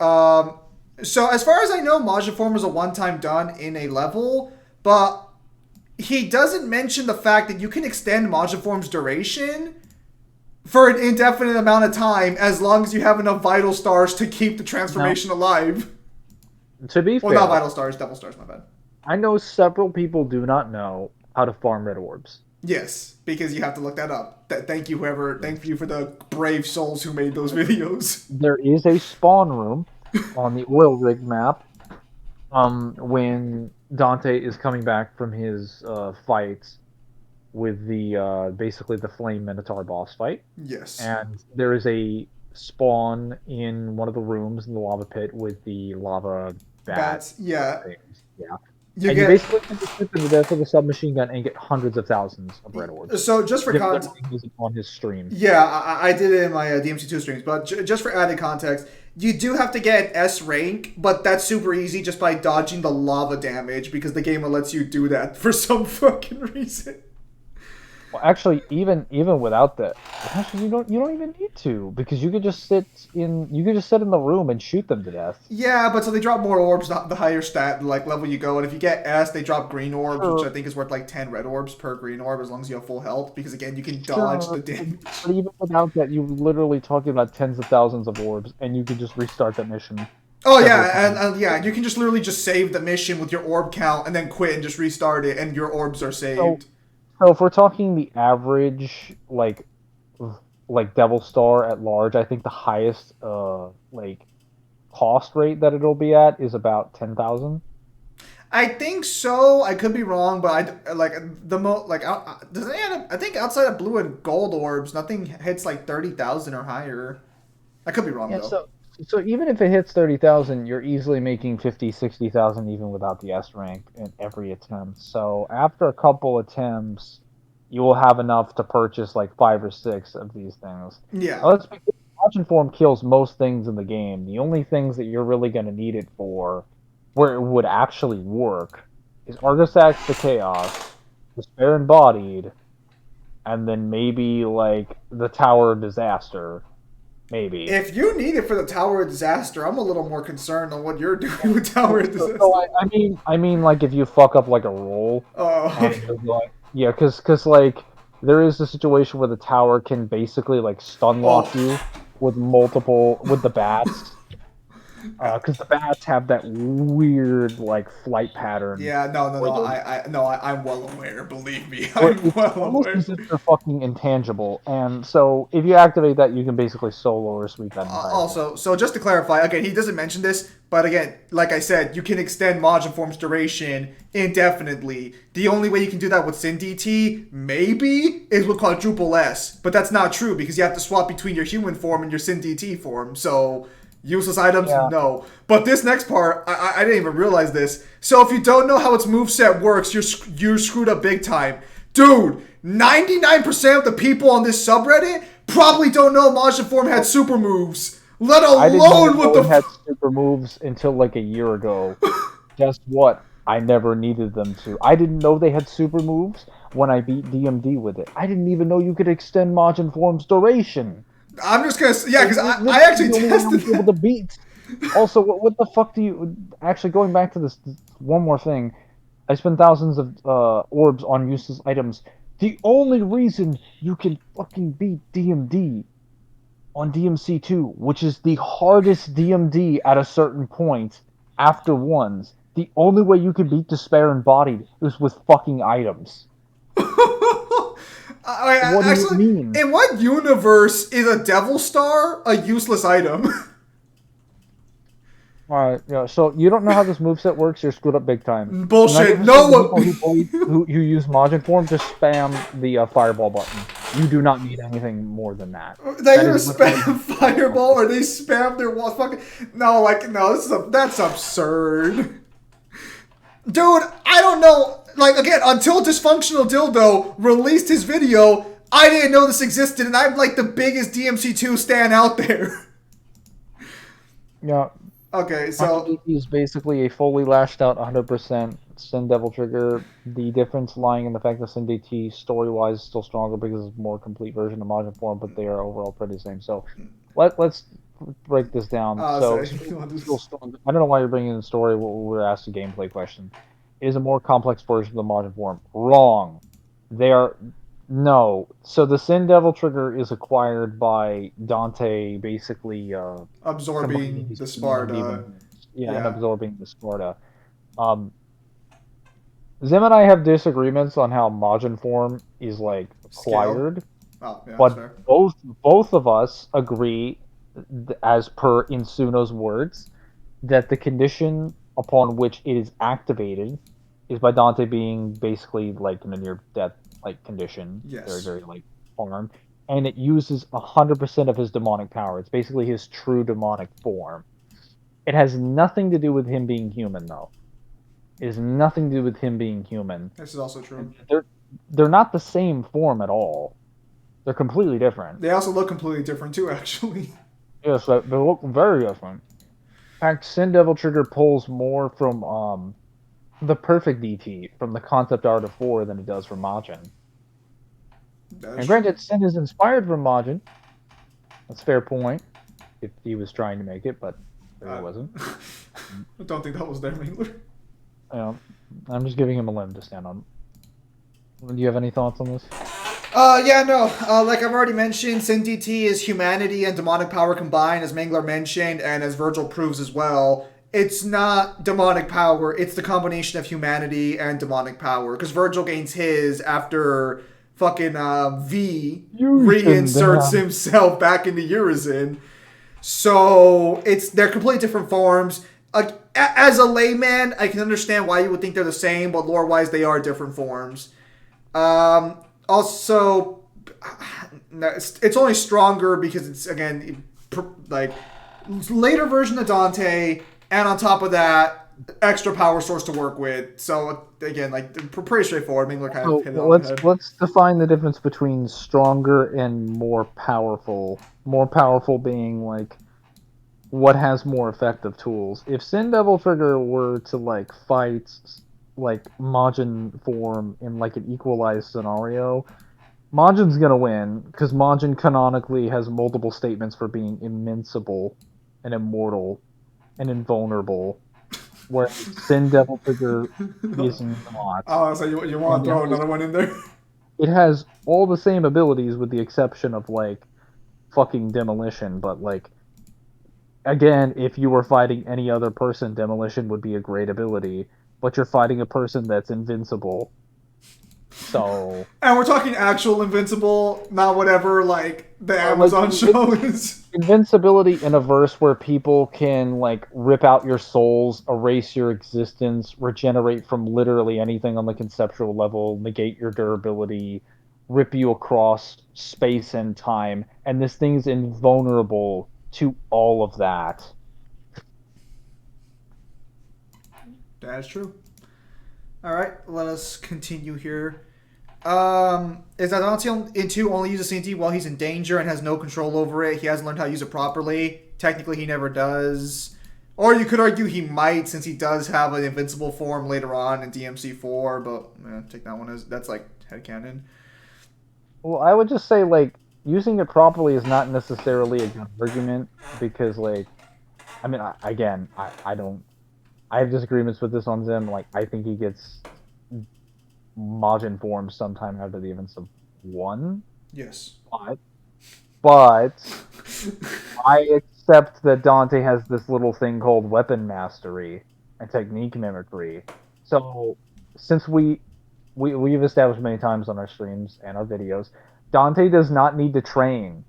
So as far as I know, Majin Form is a one-time done in a level, but he doesn't mention the fact that you can extend Majin Form's duration for an indefinite amount of time as long as you have enough vital stars to keep the Now, transformation alive. to be Well, not fair, vital stars, devil stars, my bad. I know several people do not know how to farm red orbs. Yes, because you have to look that up. Thank you for the brave souls who made those videos. There is a spawn room on the oil rig map when Dante is coming back from his fights with the basically the flame minotaur boss fight, Yes. and there is a spawn in one of the rooms in the lava pit with the lava bat Bats, yeah. things. Yeah, You and you get basically can just shoot them to death with a submachine gun and get hundreds of thousands of red orbs. so just for Jim context. literally has it on his stream. Yeah, I did it in my DMC2 streams, but just for added context, you do have to get S rank, but that's super easy just by dodging the lava damage because the game lets you do that for some fucking reason. Well, actually, even without that, actually you don't even need to, because you could just sit in the room and shoot them to death. Yeah, but so they drop more orbs the higher stat like level you go, and if you get S, they drop green orbs, which I think is worth like 10 red orbs per green orb as long as you have full health. Because again, you can dodge the damage. But even without that, you're literally talking about tens of thousands of orbs, and you could just restart that mission. Oh several yeah, times. and yeah, you can just literally just save the mission with your orb count and then quit and just restart it, and your orbs are So, saved. so if we're talking the average, like Devil Star at large, I think the highest like cost rate that it'll be at is about 10,000. I think so. I could be wrong, but I like the mo like does it add I think outside of blue and gold orbs, nothing hits like 30,000 or higher. I could be wrong Yeah, though. So even if it hits 30,000, you're easily making 50, 60,000 even without the S rank in every attempt. So after a couple attempts, you will have enough to purchase like 5 or 6 of these things. Yeah. Now, let's be clear, Margin Form kills most things in the game. The only things that you're really going to need it for, where it would actually work, is Argosax the Chaos, Despair Embodied, and then maybe like the Tower of Disaster, maybe. If you need it for the Tower of Disaster, I'm a little more concerned on what you're doing with Tower of So Disaster. I mean, like if you fuck up like a roll, Oh, okay. like yeah, because like there is a situation where the tower can basically like stun lock Oh. you with the bats, because the bats have that weird like flight pattern Yeah, no, no, where no. they're I'm well aware. Believe me, where I'm it's well almost aware. as if they're fucking intangible, and so if you activate that, you can basically solo or sweep that entire thing. Also, so just to clarify, again, he doesn't mention this, but again, like I said, you can extend Majin Form's duration indefinitely. The only way you can do that with Sin DT, maybe, is with Quadruple S, but that's not true because you have to swap between your human form and your Sin DT form. So, useless items, Yeah, no. But this next part, I didn't even realize this. So if you don't know how its moveset works, you're screwed up big time. Dude, 99% of the people on this subreddit probably don't know Majin Form had super moves. Let I didn't alone even what know the it had f- super moves until like a year ago. Guess what? I never needed them to. I didn't know they had super moves when I beat DMD with it. I didn't even know you could extend Majin Form's duration. I'm just gonna yeah, because I This is actually the only way I tested was able that. to beat. Also, what the fuck do you? Actually, going back to this one more thing, I spent thousands of orbs on useless items. The only reason you can fucking beat DMD on DMC2, which is the hardest DMD at a certain point after ones. The only way you can beat Despair Embodied is with fucking items. What do you Actually, mean? in what universe is a Devil Star a useless item? Alright, yeah, so you don't know how this moveset works, you're screwed up big time. Bullshit. 90% of No the people who one. play, who use Majin Form just spam the fireball button. You do not need anything more than that. They That either is literally spam fireball or they spam their walls. Fucking no, like no, that's absurd, dude. I don't know. Like again, until Dysfunctional Dildo released his video, I didn't know this existed, and I'm like the biggest DMC2 stan out there. Yeah, Okay, Majin so DT is basically a fully lashed out 100% Sin Devil Trigger. The difference lying in the fact that Sin DT story wise is still stronger because it's a more complete version of Majin Form, but they are overall pretty the same. So let's break this down. So say Sin you want DT is still this. strong. I don't know why you're bringing in the story. We're asked a gameplay question. It is a more complex version of the Majin Form. Wrong. They are no. So the Sin Devil Trigger is acquired by Dante basically combining Absorbing his the command of Sparta. demon yeah, and Yeah, absorbing the Sparta. Um, Zim and I have disagreements on how Majin form is like scale. acquired, Oh, yeah, that's but fair. both of us agree, as per Insuno's words, that the condition upon which it is activated is by Dante being basically like in a near death like condition, very Yes. very like harmed, and it uses 100% of his demonic power. It's basically his true demonic form. It has nothing to do with him being human, though. It has nothing to do with him being human. This is also true. They're not the same form at all. They're completely different. They also look completely different too, actually. Yes, they look very different. In fact, Sin Devil Trigger pulls more from the perfect DT from the concept art of 4 than it does from Majin. That's And true. granted, Sin is inspired from Majin. That's a fair point. If he was trying to make it, but clearly I wasn't. don't think that was their mailer. You know, I'm just giving him a limb to stand on. Do you have any thoughts on this? Yeah, no. Like I've already mentioned, Sin DT is humanity and demonic power combined, as Mangler mentioned, and as Virgil proves as well. It's not demonic power, it's the combination of humanity and demonic power. Because Virgil gains his after fucking V Fusion, reinserts damn. himself back into Urizen. So they're completely different forms. As a layman, I can understand why you would think they're the same, but lore wise, they are different forms. Also, no, it's only stronger because it's again like later version of Dante, and on top of that, extra power source to work with. So again, like pretty straightforward. Mingler kind of So hit it on the let's head. let's define the difference between stronger and more powerful. More powerful being like what has more effective tools. If Sin Devil Trigger were to like fight like Majin form in like an equalized scenario, Majin's gonna win because Majin canonically has multiple statements for being invincible and immortal and invulnerable, whereas Sin Devil Trigger is not. Oh, so you want And to throw another one in there? it has all the same abilities with the exception of like fucking demolition, but like again, if you were fighting any other person, demolition would be a great ability, but you're fighting a person that's invincible. So, And we're talking actual invincible, not whatever like the like Amazon show is. invincibility in a verse where people can like rip out your souls, erase your existence, regenerate from literally anything on the conceptual level, negate your durability, rip you across space and time, and this thing's invulnerable to all of that. That's true. All right, let us continue here. Is that Dante in 2 only uses CNT while he's in danger and has no control over it? He hasn't learned how to use it properly. Technically, he never does. Or you could argue he might, since he does have an invincible form later on in DMC4, but take that one as that's like headcanon. Well, I would just say like using it properly is not necessarily a good argument because like I mean I don't I have disagreements with this on Zim. Like I think he gets Majin form sometime after the events of one, Yes. but but I accept that Dante has this little thing called weapon mastery and technique mimicry. So since we've established many times on our streams and our videos, Dante does not need to train.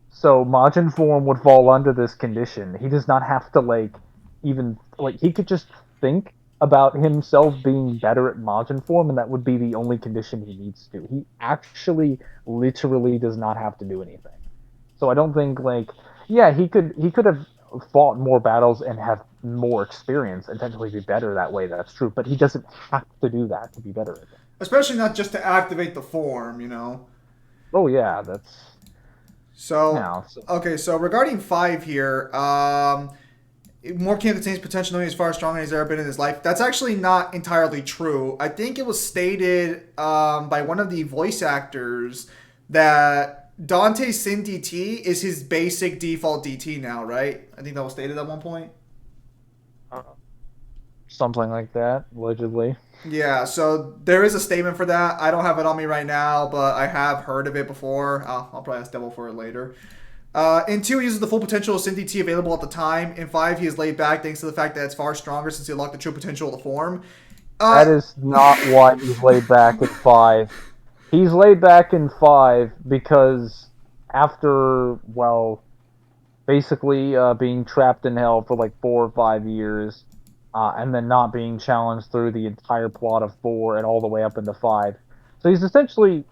So Majin form would fall under this condition. He does not have to like even like he could just think about himself being better at Majin form, and that would be the only condition he needs to. He actually literally does not have to do anything. So I don't think like yeah, he could have fought more battles and have more experience and technically be better that way. That's true, but he doesn't have to do that to be better at them. Especially not just to activate the form. Oh yeah, that's So, now. So, okay, so regarding 5 here, Morgan contains potential knowing as far as strong as he's ever been in his life. That's actually not entirely true. I think it was stated by one of the voice actors that Dante's Sin DT is his basic default DT now, right? I think that was stated at one point. something like that, allegedly. Yeah, so there is a statement for that. I don't have it on me right now, but I have heard of it before. I'll probably ask Devil for it later. In 2, he uses the full potential of Sin T available at the time. In 5, he is laid back thanks to the fact that it's far stronger since he unlocked the true potential of the form. That Uh, is not why he's laid back in five. He's laid back in five because after, well, basically being trapped in hell for like 4 or 5 years, and then not being challenged through the entire plot of four and all the way up into five. So he's essentially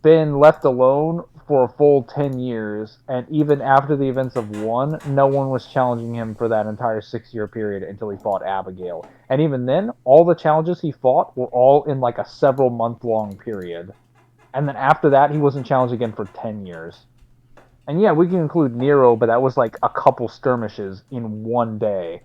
been left alone for a full 10 years, and even after the events of one, no one was challenging him for that entire 6 year period until he fought Abigail. And even then, all the challenges he fought were all in like a several month long period. And then after that, he wasn't challenged again for 10 years. And yeah, we can include Nero, but that was like a couple skirmishes in one day.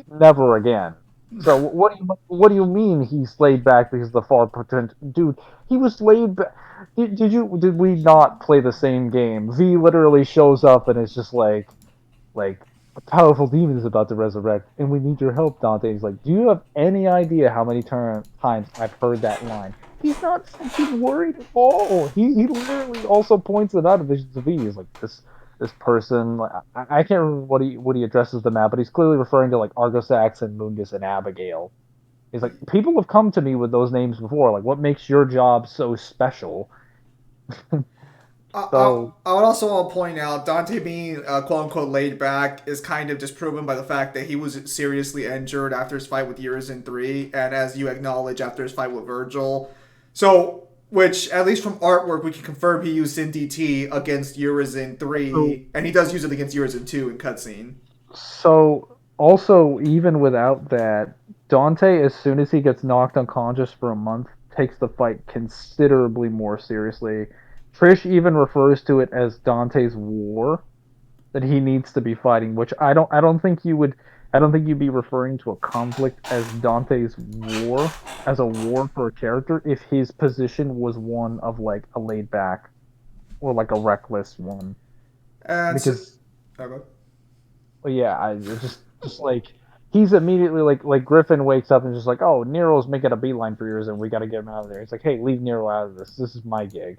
Never again. So what do you mean he's laid back because of the far potential? Dude, he was laid back. Did we not play the same game? V literally shows up and it's just like a powerful demon is about to resurrect and we need your help, Dante. He's like, do you have any idea how many times I've heard that line? He's not fucking worried at all. He literally also points it out of Visions of V. He's like this person. I can't remember what he addresses them at, but he's clearly referring to like Argosax and Mundus and Abigail. He's like, people have come to me with those names before. Like, what makes your job so special? So I would also want to point out Dante being quote unquote laid back is kind of disproven by the fact that he was seriously injured after his fight with Urizen 3, and as you acknowledge, after his fight with Virgil. So Which, at least from artwork, we can confirm he used Sin DT against Urizen So 3, and he does use it against Urizen 2 in cutscene. So also, even without that, Dante, as soon as he gets knocked unconscious for a month, takes the fight considerably more seriously. Trish even refers to it as Dante's war that he needs to be fighting, which I don't think you would I don't think you'd be referring to a conflict as Dante's war as a war for a character if his position was one of like a laid back or like a reckless one. And so, Because okay. well, yeah, I just like he's immediately like Griffin wakes up and just like, oh, Nero's making a beeline for yours, and we got to get him out of there. It's like, hey, leave Nero out of this. This is my gig.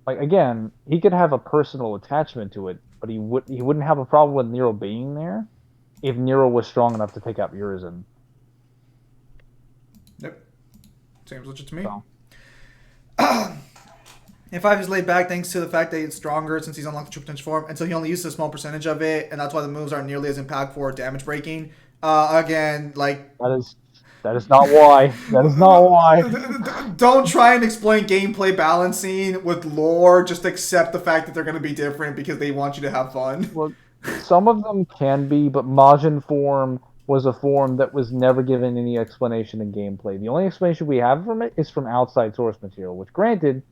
Like again, he could have a personal attachment to it, but he wouldn't have a problem with Nero being there if Nero was strong enough to take out Urizen. Yep. Seems legit to me. So And 5 is laid back thanks to the fact that he's stronger since he's unlocked the true potential form, and so he only uses a small percentage of it, and that's why the moves aren't nearly as impactful or damage breaking. Again, like, that is that is not why. That is not why. don't try and explain gameplay balancing with lore. Just accept the fact that they're going to be different because they want you to have fun. Well, some of them can be, but Majin form was a form that was never given any explanation in gameplay. The only explanation we have from it is from outside source material, which, granted,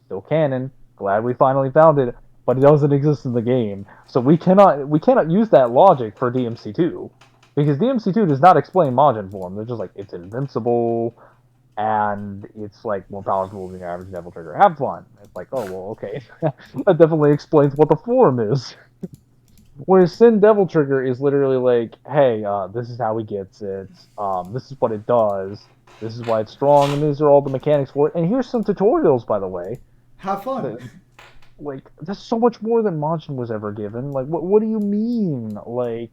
still canon. Glad we finally found it, but it doesn't exist in the game, so we cannot use that logic for DMC2 because DMC2 does not explain Majin form. They're just like it's invincible and it's like more powerful than the average Devil Trigger. Have fun. It's like, oh well, okay, that definitely explains what the form is. Whereas Sin Devil Trigger is literally like, hey, this is how he gets it. This is what it does. This is why it's strong, and these are all the mechanics for it. And here's some tutorials, by the way. Have fun. That, like, that's so much more than Majin was ever given. Like, what do you mean? Like,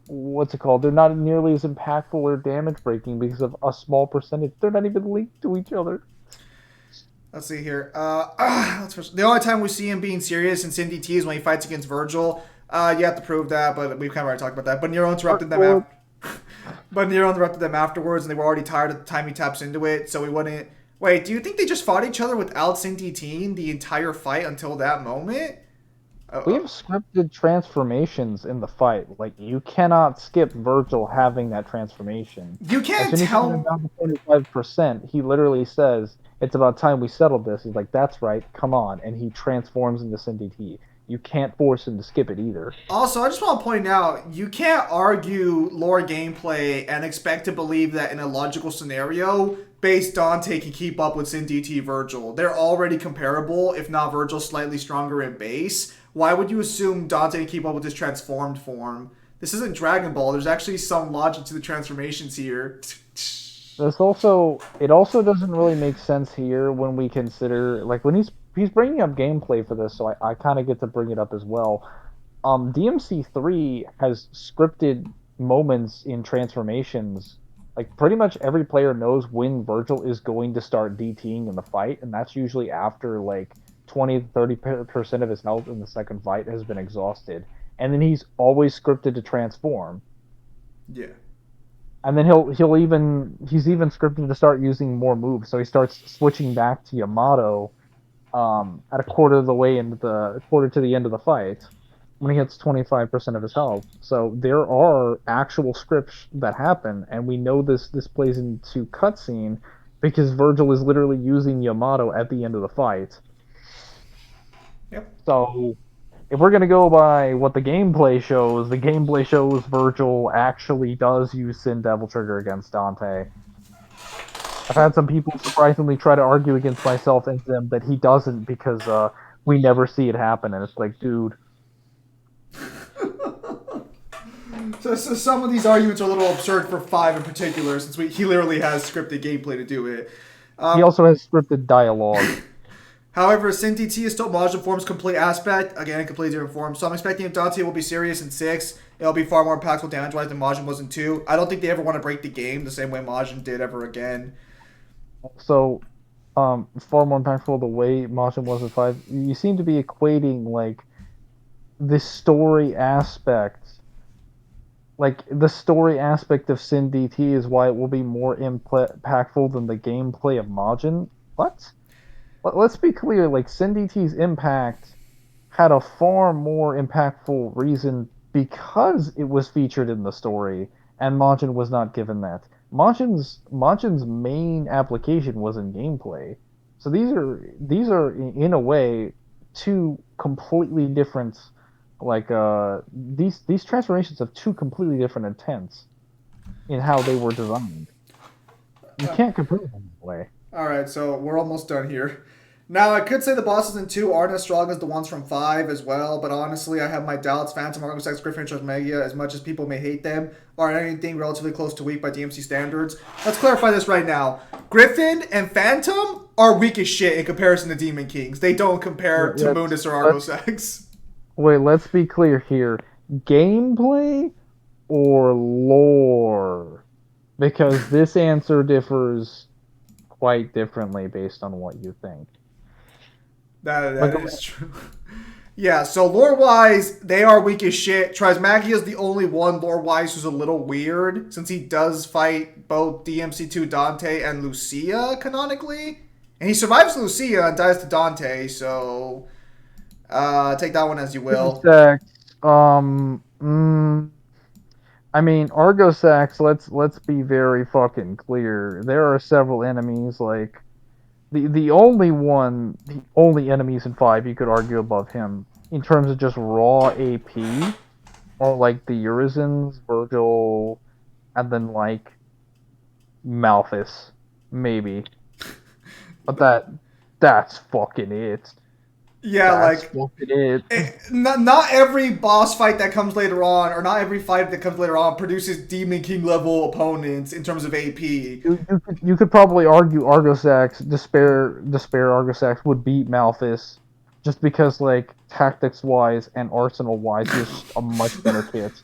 what's it called? They're not nearly as impactful or damage breaking because of a small percentage. They're not even linked to each other. Let's see here. The only time we see him being serious in Sin DT is when he fights against Virgil. You have to prove that, but we've kind of already talked about that. But Nero interrupted them Or, but Nero interrupted them afterwards, and they were already tired at the time he taps into it, so he wouldn't. Wait, do you think they just fought each other without Sin DT the entire fight until that moment? we Uh, have scripted transformations in the fight. Like you cannot skip Virgil having that transformation. you As can't soon as he gets tell. down to 45%, he literally says, "It's about time we settled this." He's like, "That's right, come on," and he transforms into Cindy T. You can't force him to skip it either. Also, I just want to point out you can't argue lore gameplay and expect to believe that in a logical scenario, base Dante can keep up with Sin DT Virgil. They're already comparable, if not Virgil slightly stronger in base. Why would you assume Dante can keep up with his transformed form? This isn't Dragon Ball. There's actually some logic to the transformations here. This also it also doesn't really make sense here when we consider like when he's bringing up gameplay for this, so I kind of get to bring it up as well. DMC3 has scripted moments in transformations. Like pretty much every player knows when Virgil is going to start DTing in the fight, and that's usually after like 20 to 30% of his health in the second fight has been exhausted. And then he's always scripted to transform. Yeah. And then he's even scripted to start using more moves. So he starts switching back to Yamato at a quarter of the way into the quarter to the end of the fight when he hits 25% of his health. So there are actual scripts that happen, and we know this plays into cutscene because Virgil is literally using Yamato at the end of the fight. Yep. So if we're gonna go by what the gameplay shows Virgil actually does use Sin Devil Trigger against Dante. I've had some people surprisingly try to argue against myself and them that he doesn't because we never see it happen, and it's like, dude, So some of these arguments are a little absurd for 5 in particular, since he literally has scripted gameplay to do it. he also has scripted dialogue. However, Sin DT is still Majin Form's complete aspect. Again, completely different form. So I'm expecting if Dante will be serious in 6, it'll be far more impactful damage-wise than Majin was in 2. I don't think they ever want to break the game the same way Majin did ever again. So, far more impactful the way Majin was in 5. You seem to be equating like the story aspect. Like the story aspect of Sin DT is why it will be more impactful than the gameplay of Majin. What? let's be clear. Like Sin-DT's impact had a far more impactful reason because it was featured in the story, and Majin was not given that. Majin's main application was in gameplay, so these are in a way two completely different, like these transformations have two completely different intents in how they were designed. You can't compare them that way. All right, so we're almost done here. Now, I could say the bosses in 2 aren't as strong as the ones from 5 as well, but honestly, I have my doubts. Phantom, Argus X, Griffin, and Transmegia, as much as people may hate them, are anything relatively close to weak by DMC standards. Let's clarify this right now. Griffin and Phantom are weak as shit in comparison to Demon Kings. They don't compare to Mundus or Argos Let's X. wait. Let's be clear here. Gameplay or lore? Because this answer differs quite differently based on what you think. That Like, is true. Yeah, so lore wise, they are weak as shit. Trismagia is the only one lore wise who's a little weird, since he does fight both DMC2 Dante and Lucia canonically. And he survives Lucia and dies to Dante, so take that one as you will. Sex, um, mm, I mean, Argosax. Let's be very fucking clear. There are several enemies. Like the only enemies in 5 you could argue above him in terms of just raw AP or like the Urizens, Virgil, and then like Malthus, maybe. But that's fucking it. Yeah, That's like fucking it. not every boss fight that comes later on, or not every fight that comes later on, produces Demon King level opponents in terms of AP. You could probably argue Argosax, despair Argosax would beat Malthus, just because like tactics wise and arsenal wise, he was a much better kit.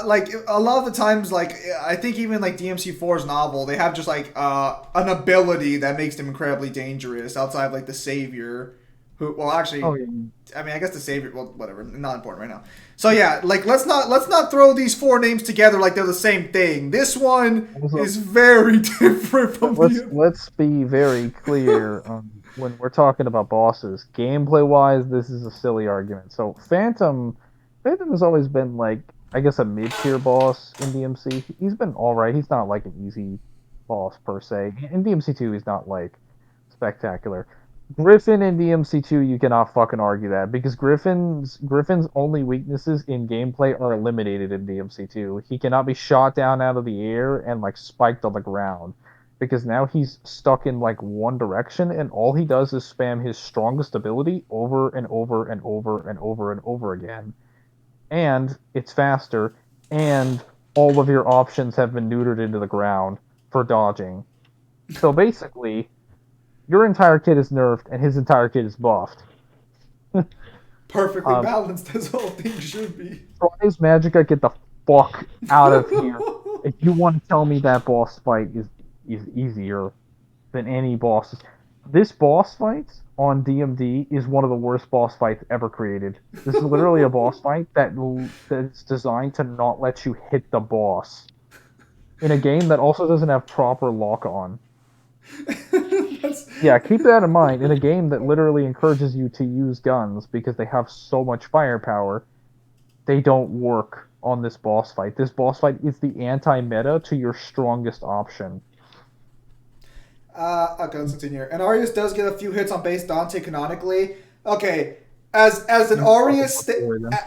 Like a lot of the times, like I think even like DMC4's novel, they have just like an ability that makes them incredibly dangerous outside of like the savior, who well Oh actually, yeah. I mean I guess the savior, well whatever, not important right now. So yeah, like let's not throw these 4 names together like they're the same thing. This one Also, is very different from let's the. let's be very clear when we're talking about bosses. Gameplay wise, this is a silly argument. So Phantom has always been like I guess a mid tier boss in DMC. He's been all right. He's not like an easy boss per se. In DMC2, he's not like spectacular. Griffin in DMC2, you cannot fucking argue that because Griffin's only weaknesses in gameplay are eliminated in DMC2. He cannot be shot down out of the air and like spiked on the ground because now he's stuck in like one direction and all he does is spam his strongest ability over and over and over and over and over again. And it's faster and all of your options have been neutered into the ground for dodging. So basically, your entire kit is nerfed and his entire kit is buffed. Perfectly Um, balanced as all things should be. Friday's Magica, get the fuck out of here. If you want to tell me that boss fight is easier than any boss, this boss fight on DMD is one of the worst boss fights ever created. This is literally a boss fight that's designed to not let you hit the boss in a game that also doesn't have proper lock on. That's Yeah, keep that in mind. In a game that literally encourages you to use guns because they have so much firepower, they don't work on this boss fight. This boss fight is the anti-meta to your strongest option. Okay, let's continue. And Arius does get a few hits on base Dante canonically. Okay, as an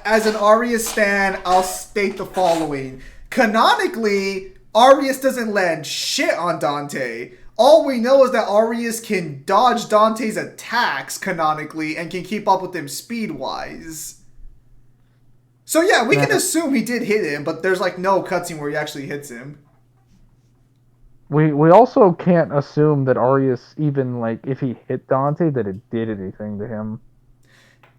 as an Arius stan, I'll state the following: canonically, Arius doesn't land shit on Dante. All we know is that Arius can dodge Dante's attacks canonically and can keep up with him speed wise. So yeah, we can assume he did hit him, but there's like no cutscene where he actually hits him. We also can't assume that Arius even like if he hit Dante that it did anything to him.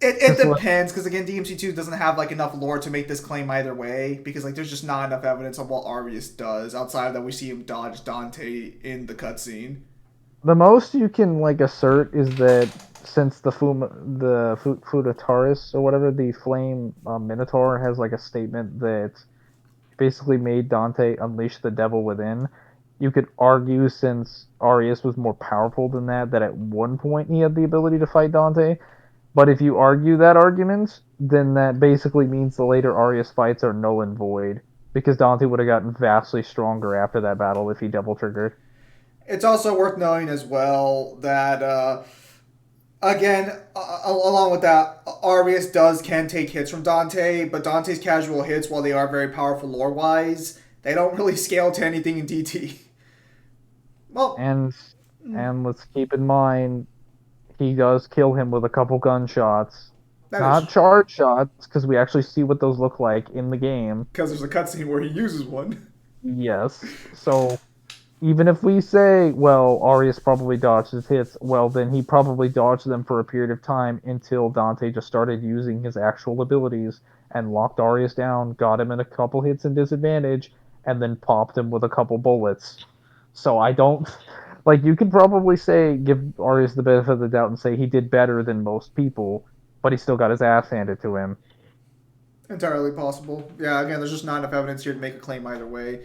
It Because depends because again DMC2 doesn't have like enough lore to make this claim either way because like there's just not enough evidence of what Arius does outside of that we see him dodge Dante in the cutscene. the most you can like assert is that since Fudataris or whatever the Flame Minotaur has like a statement that basically made Dante unleash the devil within. You could argue, since Arius was more powerful than that, that at one point he had the ability to fight Dante. But if you argue that argument, then that basically means the later Arius fights are null and void, because Dante would have gotten vastly stronger after that battle if he double triggered. It's also worth knowing as well that again, along with that, Arius can take hits from Dante, but Dante's casual hits, while they are very powerful lore wise, they don't really scale to anything in DT. Well, And and let's keep in mind he does kill him with a couple gunshots, that not is charge shots, because we actually see what those look like in the game. because there's a cutscene where he uses one. Yes, so even if we say, well, Arius probably dodged his hits, well, then he probably dodged them for a period of time until Dante just started using his actual abilities and locked Arius down, got him in a couple hits and disadvantage, and then popped him with a couple bullets. So I don't. Like, you could probably say, give Arius the benefit of the doubt and say he did better than most people, but he still got his ass handed to him. Entirely possible. Yeah, again, there's just not enough evidence here to make a claim either way.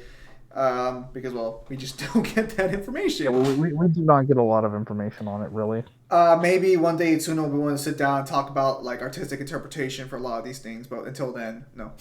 Because, well, we just don't get that Yeah, information. we do not get a lot of information on it, really. Maybe one day Tsuno will be willing to sit down and talk about like artistic interpretation for a lot of these things, but until then, no.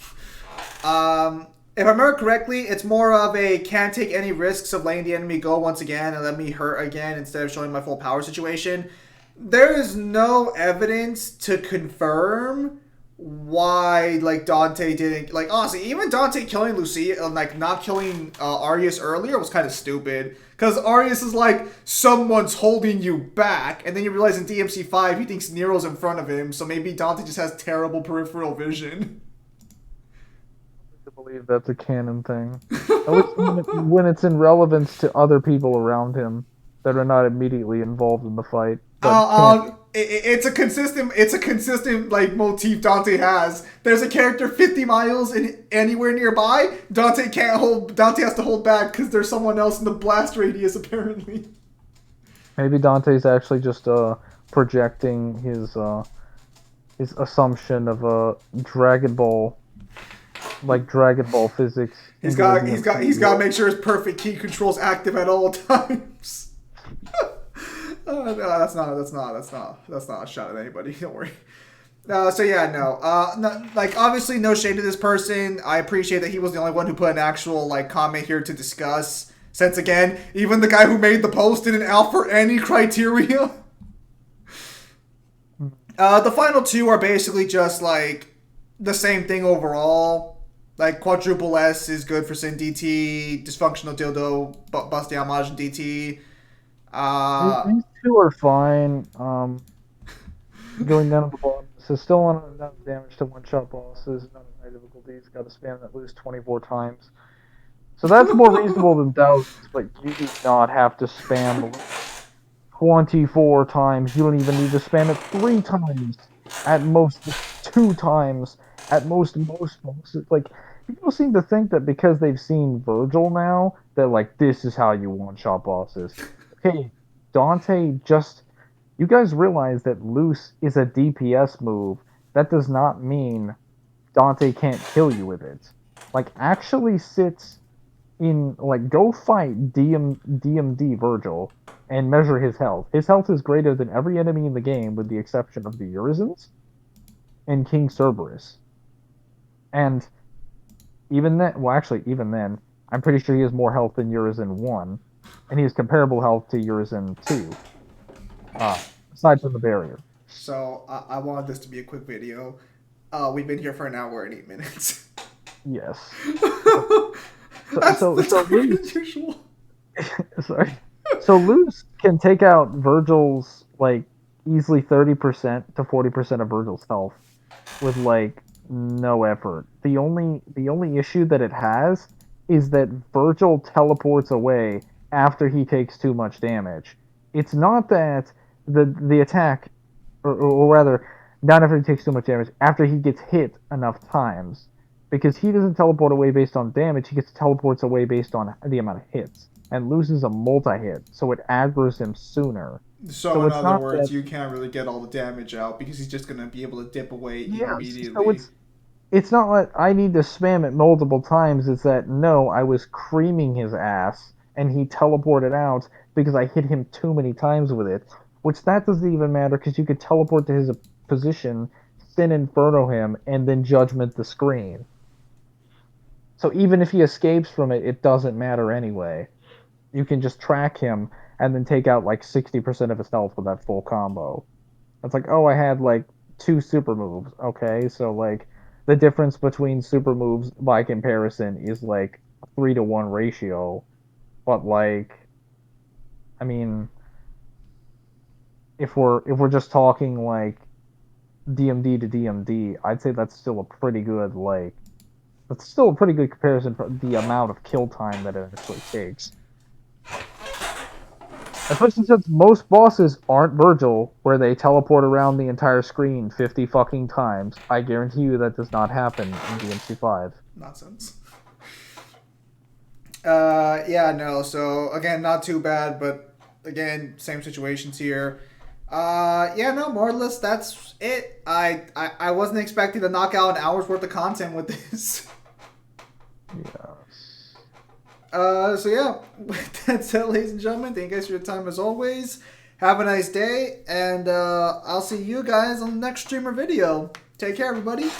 If I remember correctly, it's more of a can't take any risks of letting the enemy go once again and let me hurt again instead of showing my full power situation. There is no evidence to confirm why like Dante didn't like honestly even Dante killing Lucia like not killing Arius earlier was kind of stupid because Arius is like someone's holding you back and then you realize in DMC5 he thinks Nero's in front of him so maybe Dante just has terrible peripheral vision. To believe that's a canon thing. At least when it's in relevance to other people around him that are not immediately involved in the fight, but can't. It's a consistent like motif Dante has. There's a character 50 miles in anywhere nearby. Dante has to hold back because there's someone else in the blast radius apparently. Maybe Dante's actually just projecting his assumption of a Dragon Ball, like Dragon Ball physics into the He's DMC got to world. make sure his perfect key control's active at all times. No, that's not a shot at anybody. Don't worry. So yeah, no. No, like obviously, no shade to this person. I appreciate that he was the only one who put an actual like comment here to discuss. Since again, even the guy who made the post didn't offer any criteria. The final two are basically just like the same thing overall. Like quadruple S is good for Sin DT, dysfunctional dildo, bust down Majin DT. Uh, These two are fine. Going down to the bottom, so still on enough damage to one shot bosses, none of high difficulties. Got to spam that loose 24 times. So that's more reasonable than thousands, but you do not have to spam 24 times. You don't even need to spam it 3 times. At most, 2 times. At most. It's like, people seem to think that because they've seen Virgil now, that, like, this is how you one shot bosses. Okay, Dante just. You guys realize that Loose is a DPS move. That does not mean Dante can't kill you with it. Like, actually sits in like go fight DMD Virgil and measure his health. His health is greater than every enemy in the game, with the exception of the Urizens and King Cerberus. And even then, well, actually, even then, I'm pretty sure he has more health than Urizen 1, and he has comparable health to Urizen 2, aside from the barrier. so I wanted this to be a quick video. We've been here for an hour and 8 minutes. Yes. That's So weirder than Luce, usual. sorry. So Luce can take out Virgil's like easily 30% to 40% of Virgil's health with like no effort. The only issue that it has is that Virgil teleports away after he takes too much damage. It's not that the attack, or rather, not after he takes too much damage, after he gets hit enough times. Because he doesn't teleport away based on damage, he gets teleports away based on the amount of hits. And loses a multi-hit, so it aggroes him sooner. So So in it's other not words, that. you can't really get all the damage out because he's just gonna be able to dip away Yes, so immediately. it's not like I need to spam it multiple times. It's that no, I was creaming his ass and he teleported out because I hit him too many times with it. Which that doesn't even matter because you could teleport to his position, Sin Inferno him, and then Judgment the screen. So even if he escapes from it, it doesn't matter anyway. You can just track him and then take out like 60% of his health with that full combo. It's like, oh, I had like two super moves. Okay, so like the difference between super moves by comparison is like a 3-to-1 ratio. But like, I mean, if we're just talking like DMD to DMD, I'd say that's still a pretty good like that's still a pretty good comparison for the amount of kill time that it actually takes. Especially since most bosses aren't Virgil, where they teleport around the entire screen 50 fucking times. I guarantee you that does not happen in DMC5. Nonsense. Yeah, no. So again, not too bad, but again, same situations here. Yeah, no, more or less that's it. I wasn't expecting to knock out an hour's worth of content with this. Yes. So yeah, with that said, ladies and gentlemen, thank you guys for your time as always. Have a nice day, and I'll see you guys on the next streamer video. Take care, everybody.